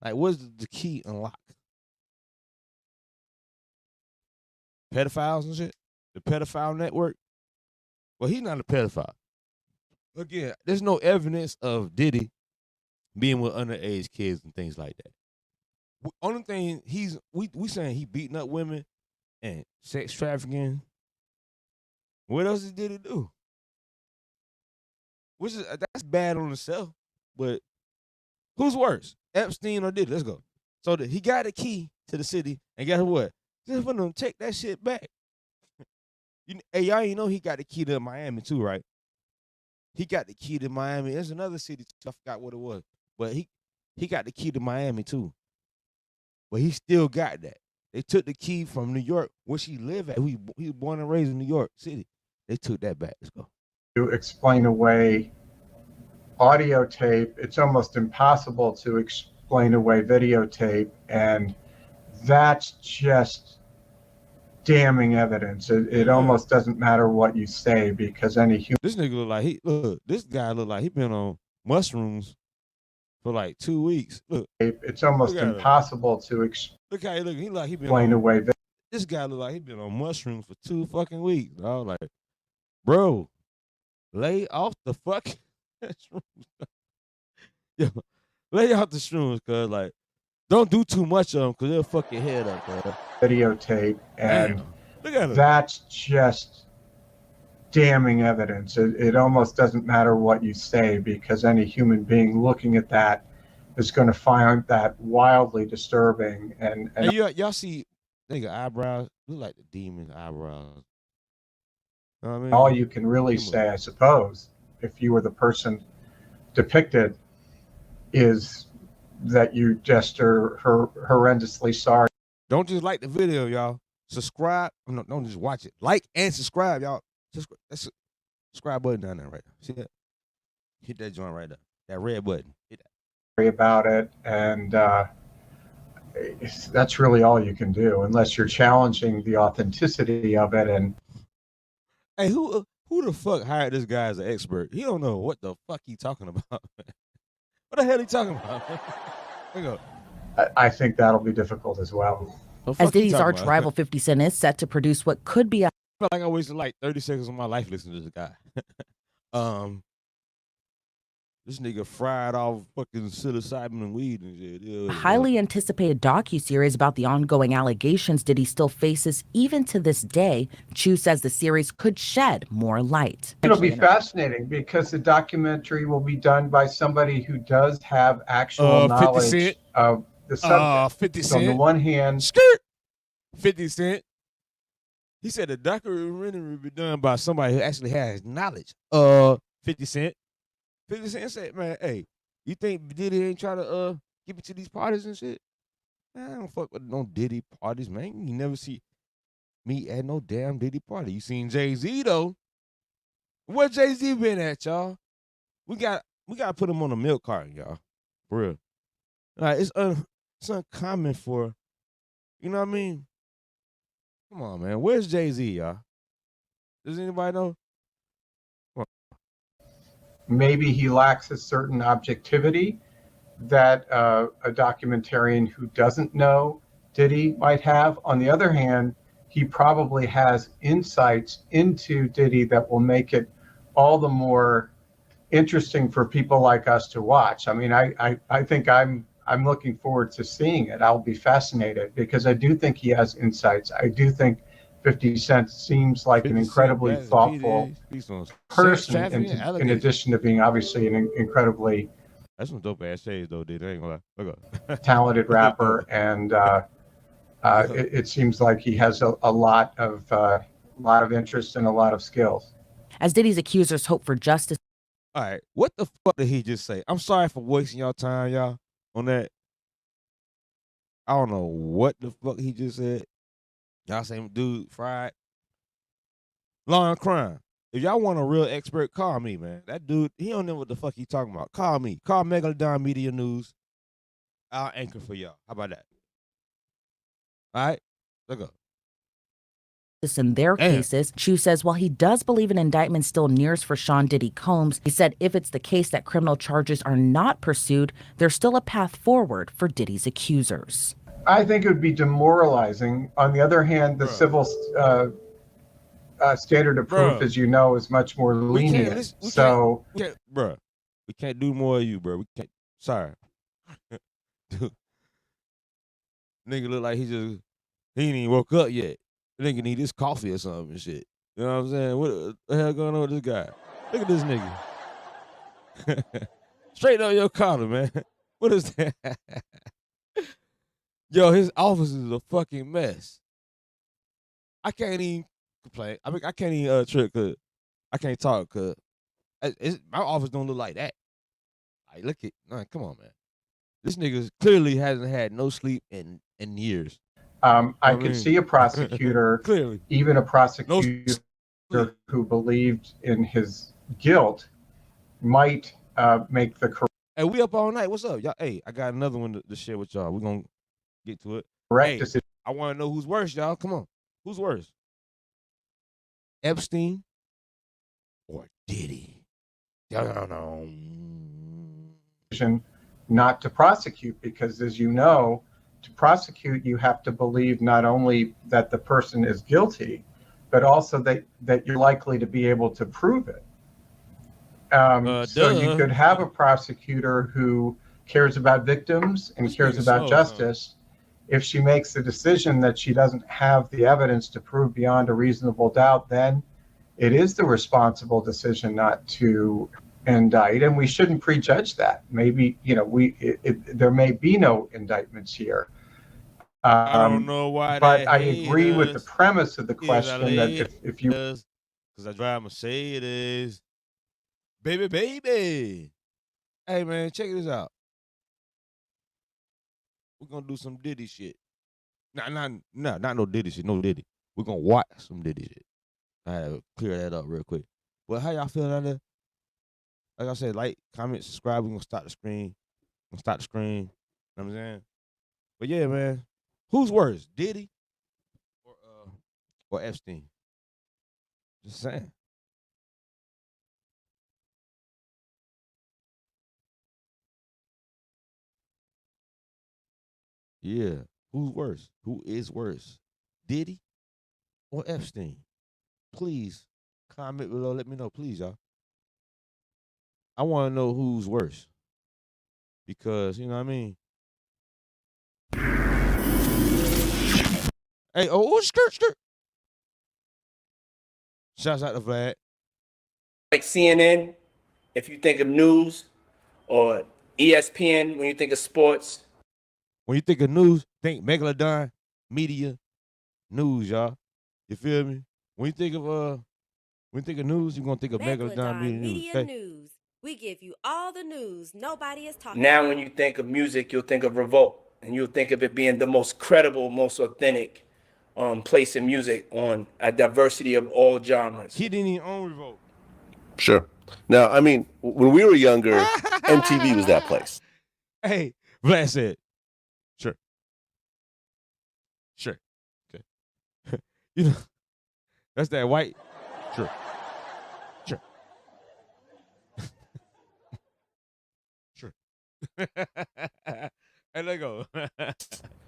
Like, what does the key unlock? Pedophiles and shit. The pedophile network. Well, he's not a pedophile. Again, there's no evidence of Diddy being with underage kids and things like that. Only thing we saying he beating up women and sex trafficking. What else did Diddy do? Which is that's bad on itself, but who's worse, Epstein or Diddy? Let's go. So he got a key to the city, and guess what? Just for them take that shit back. Hey, y'all, you know he got the key to Miami too, right? He got the key to Miami. There's another city, I forgot what it was, but he got the key to Miami too. But he still got that. They took the key from New York, where she lived at. He was born and raised in New York City. They took that back. Let's go. To explain away audio tape, it's almost impossible to explain away videotape, and that's just damning evidence. It almost doesn't matter what you say, because any human. This nigga look like this guy look like he been on mushrooms for like 2 weeks. Look, it's almost impossible to look how he look. He like he been explain away. This guy look like he been on mushrooms for 2 fucking weeks. I was like, bro, lay off the fucking shrooms. Yo, lay off the shrooms, cuz like, don't do too much of them, cuz they'll fuck your head up, cuz. Videotape, and look at him. That's just damning evidence. It almost doesn't matter what you say, because any human being looking at that is going to find that wildly disturbing. And y'all see nigga eyebrows look like the demon's eyebrows. You know what I mean? all you can really say, I suppose, if you were the person depicted, is that you just are horrendously sorry. Don't just like the video, y'all. Subscribe. No, don't just watch it. Like and subscribe, y'all. That's a subscribe button down there right now. See that? Hit that joint right there. That red button. Hit that. About it, and that's really all you can do, unless you're challenging the authenticity of it. And hey, who the fuck hired this guy as an expert? He don't know what the fuck he talking about. What the hell he talking about? There you go. I think that'll be difficult as well. As Diddy's arch rival 50 Cent is set to produce what could be a. I feel like I wasted like 30 seconds of my life listening to this guy. This nigga fried off fucking psilocybin and weed and shit. Yeah, highly anticipated docuseries about the ongoing allegations Diddy still faces even to this day. Chu says the series could shed more light. It'll be fascinating, because the documentary will be done by somebody who does have actual knowledge of the subject. 50 So Cent. on the one hand, 50 Cent. He said the documentary will be done by somebody who actually has knowledge. 50 Cent. 50 Cent said, man, hey, you think Diddy ain't try to give it to these parties and shit? Man, I don't fuck with no Diddy parties, man. You never see me at no damn Diddy party. You seen Jay-Z though. Where Jay-Z been at, y'all? We got to put him on a milk carton, y'all. For real. Like, it's uncommon for, you know what I mean? Come on, man. Where's Jay-Z, y'all? Does anybody know? maybe he lacks a certain objectivity that a documentarian who doesn't know Diddy might have. On the other hand, he probably has insights into Diddy that will make it all the more interesting for people like us to watch. I mean, I think I'm looking forward to seeing it. I'll be fascinated because I do think he has insights. I do think 50 Cent seems like an incredibly thoughtful person, in addition to being obviously an incredibly that's some dope ass shades though, dude. I ain't gonna lie. Look talented rapper, and it seems like he has a lot of interest and a lot of skills. As Diddy's accusers hope for justice. All right, what the fuck did he just say? I'm sorry for wasting y'all time, y'all, on that. I don't know what the fuck he just said. Y'all same dude fried. Law and crime. If y'all want a real expert, call me, man. That dude, he don't know what the fuck he talking about. Call me. Call Megalodon Media News. I'll anchor for y'all. How about that? All right, let's go. In their Damn. cases, Chu says while he does believe an indictment still nears for Sean Diddy Combs, he said if it's the case that criminal charges are not pursued, there's still a path forward for Diddy's accusers. I think it would be demoralizing. On the other hand, the civil standard of proof, as you know, is much more lenient. We can't do more of you, bro. We can't. Sorry. Dude. Nigga look like he ain't even woke up yet. Nigga need his coffee or something and shit. You know what I'm saying? What the hell going on with this guy? Look at this nigga. Straight up your collar, man. What is that? Yo, his office is a fucking mess. I can't even complain. I mean, I can't even trip because I can't talk because my office don't look like that. Like, look at, nah, come on, man. This nigga clearly hasn't had no sleep in years. I could see a prosecutor, clearly, even a prosecutor who believed in his guilt, might make the correct. Hey, we up all night. What's up, y'all? Hey, I got another one to share with y'all. We're gonna get to it. Correct decision. I want to know who's worse, y'all. Come on, who's worse? Epstein or Diddy? No. Not to prosecute, because as you know, to prosecute, you have to believe not only that the person is guilty, but also that you're likely to be able to prove it. So you could have a prosecutor who cares about victims and cares about justice. If she makes the decision that she doesn't have the evidence to prove beyond a reasonable doubt, then it is the responsible decision not to indict, and we shouldn't prejudge that. Maybe, there may be no indictments here. I don't know why, but I agree with the premise of the question that if you, because I drive Mercedes, baby. Hey man, check this out. We're gonna do some Diddy shit. Not no Diddy shit, no Diddy. We're gonna watch some Diddy shit. I had to clear that up real quick. But how y'all feeling out there? Like I said, like, comment, subscribe. We're gonna start the screen. You know what I'm saying? But yeah, man. Who's worse, Diddy or Epstein? Just saying. Yeah. Who's worse? Who is worse? Diddy or Epstein? Please comment below. Let me know, please, y'all. I want to know who's worse. Because, you know what I mean? Hey, skirt. Shouts out to Vlad. Like CNN, if you think of news, or ESPN when you think of sports. When you think of news, think Megalodon Media News, y'all. You feel me? When you think of news, you're gonna think of Megalodon Media News. We give you all the news nobody is talking now about. When you think of music, you'll think of Revolt, and you'll think of it being the most credible, most authentic place in music on a diversity of all genres. He didn't even own Revolt. Sure. Now, I mean, when we were younger, MTV was that place. Hey, Vlad said, sure. Okay. You know, that's that white. Sure. Sure. And let go.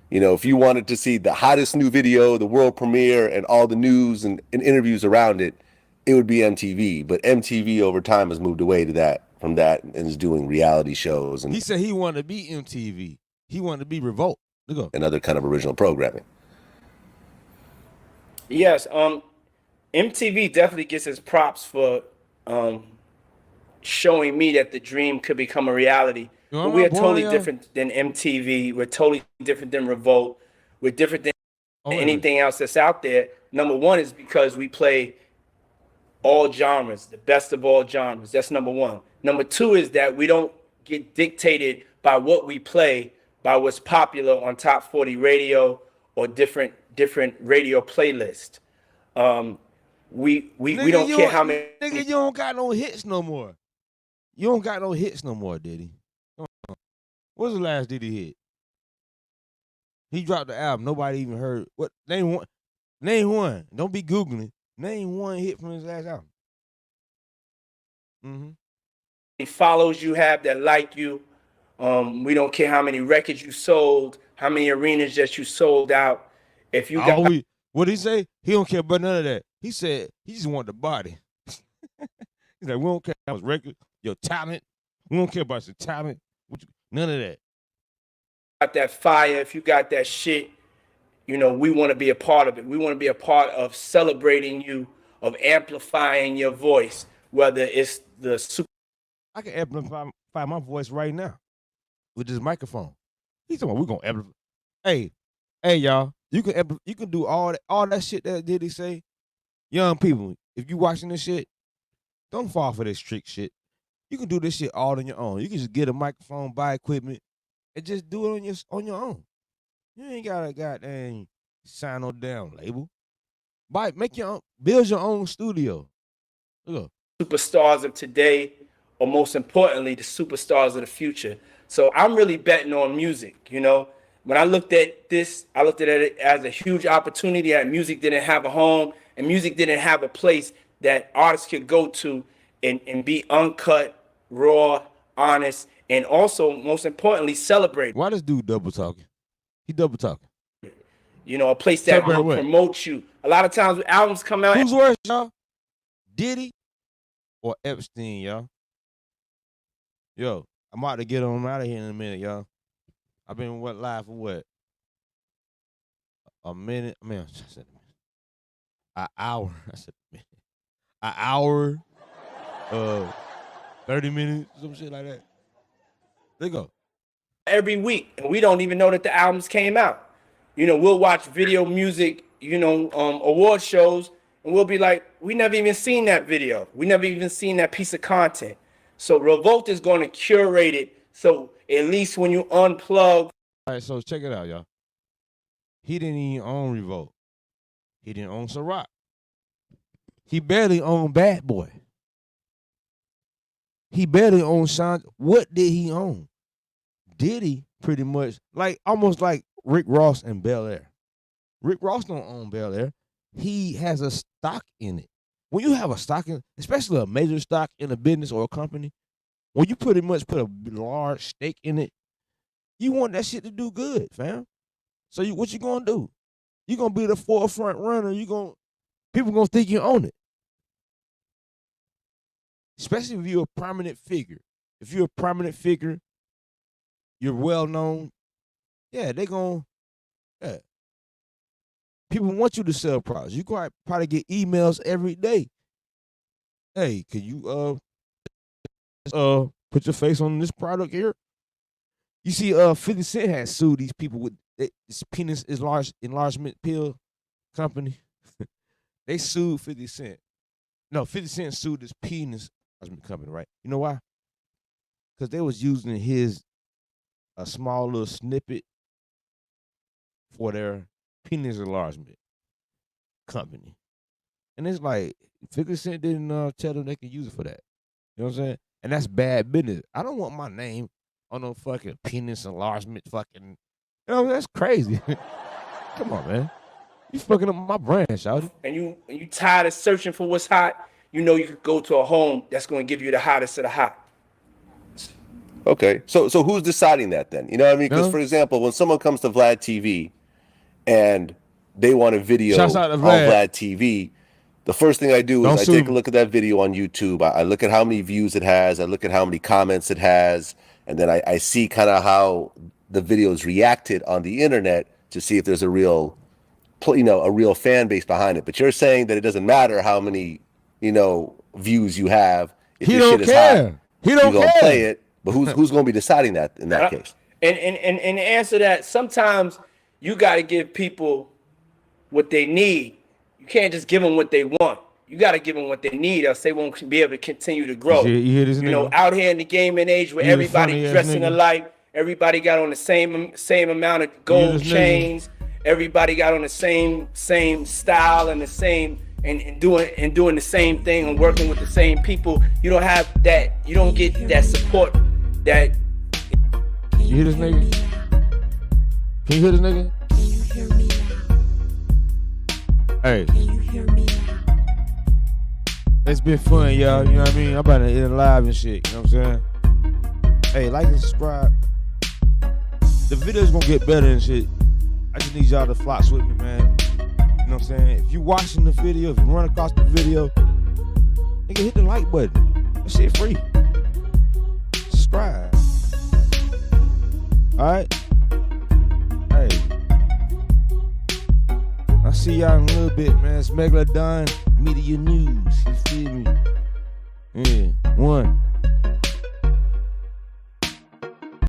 You know, if you wanted to see the hottest new video, the world premiere, and all the news and interviews around it, it would be MTV. But MTV over time has moved away from that and is doing reality shows. And he said he wanted to be MTV. He wanted to be Revolt. Let go. And other kind of original programming. Yes, MTV definitely gets its props for showing me that the dream could become a reality. But we are totally different than MTV. We're totally different than Revolt. We're different than anything else that's out there. Number one is because we play all genres, the best of all genres. That's number one. Number two is that we don't get dictated by what we play, by what's popular on top 40 radio or different radio playlists. We don't care how many. Nigga, you don't got no hits no more. You don't got no hits no more, Diddy. What's the last Diddy hit? He dropped the album. Nobody even heard. What? Name one. Name one. Don't be Googling. Name one hit from his last album. He follows you have that like you. We don't care how many records you sold, how many arenas that you sold out. If you got, what did he say? He don't care about none of that. He said he just want the body. He's like, we don't care about record, your talent. We don't care about your talent. None of that. Got that fire, if you got that shit, you know, we want to be a part of it. We want to be a part of celebrating you, of amplifying your voice, whether it's the super. I can amplify my voice right now with this microphone. He's talking about we're gonna amplify. Hey, y'all, you can do all that shit that Diddy say. Young people, if you watching this shit, don't fall for this trick shit. You can do this shit all on your own. You can just get a microphone, buy equipment, and just do it on your own. You ain't gotta goddamn sign no damn label. Build your own studio. Look. Superstars of today, or most importantly, the superstars of the future. So I'm really betting on music. You know, when I looked at this, I looked at it as a huge opportunity that music didn't have a home and music didn't have a place that artists could go to and be uncut, raw, honest, and also, most importantly, celebrate. Why this dude double talking? He double talking. You know, a place that will promote you. A lot of times when albums come out. Who's worse, y'all? Diddy or Epstein, y'all? Yo, I'm about to get him out of here in a minute, y'all. I've been live for what? A minute? I mean, I said a minute. An hour. I said a minute. An hour. 30 minutes, some shit like that. There you go. Every week, and we don't even know that the albums came out. You know, we'll watch video music, you know, award shows, and we'll be like, we never even seen that video. We never even seen that piece of content. So Revolt is going to curate it. So at least when you unplug. All right, so check it out, y'all. He didn't even own Revolt. He didn't own Ciroc. He barely owned Bad Boy. He barely owned Sean. What did he own? Diddy pretty much, almost like Rick Ross and Bel Air. Rick Ross don't own Bel Air. He has a stock in it. When you have a stock in, especially a major stock in a business or a company, when you pretty much put a large stake in it, you want that shit to do good, fam. So what you gonna do? You gonna be the forefront runner. People gonna think you own it. Especially if you're a prominent figure. If you're a prominent figure, you're well known. Yeah, yeah. People want you to sell products. You probably get emails every day. Hey, can you put your face on this product here? You see, 50 Cent has sued these people with this penis enlargement pill company. They sued 50 Cent. No, 50 Cent sued this penis enlargement company, right? You know why? Because they was using a small little snippet for their penis enlargement company. And it's like 50 Cent didn't tell them they could use it for that. You know what I'm saying? And that's bad business. I don't want my name on no fucking penis enlargement fucking, that's crazy. Come on, man. You fucking up my brand, shawty. And you tired of searching for what's hot, you know you could go to a home that's going to give you the hottest of the hot. Okay, so who's deciding that then? You know what I mean? Because for example, when someone comes to Vlad TV and they want a video on Vlad TV, the first thing I do is I take a look at that video on YouTube. I look at how many views it has. I look at how many comments it has, and then I see kind of how the video is reacted on the internet to see if there's a real fan base behind it. But you're saying that it doesn't matter how many views you have if your shit is hot. He don't care. Play it. But who's going to be deciding that in that case? And to answer that, sometimes you got to give people what they need. You can't just give them what they want. you got to give them what they need, else they won't be able to continue to grow. You hear this You nigga? know, out here in the gaming age where You hear this everybody funny ass dressing nigga? alike, everybody got on the same amount of gold this nigga? chains, everybody got on the same style and the same and doing the same thing and working with the same people. You don't have that. You don't get that support. That. You hear this nigga? Can you hear this nigga? Hey. It's been fun, y'all. You know what I mean? I'm about to end it live and shit. You know what I'm saying? Hey, like and subscribe. The video's gonna get better and shit. I just need y'all to flock with me, man. You know what I'm saying? If you watching the video, if you run across the video, nigga, hit the like button. That shit free. Subscribe. Alright? Hey. I'll see y'all in a little bit, man. It's Meglodon Media News. You feel me? Yeah. 1.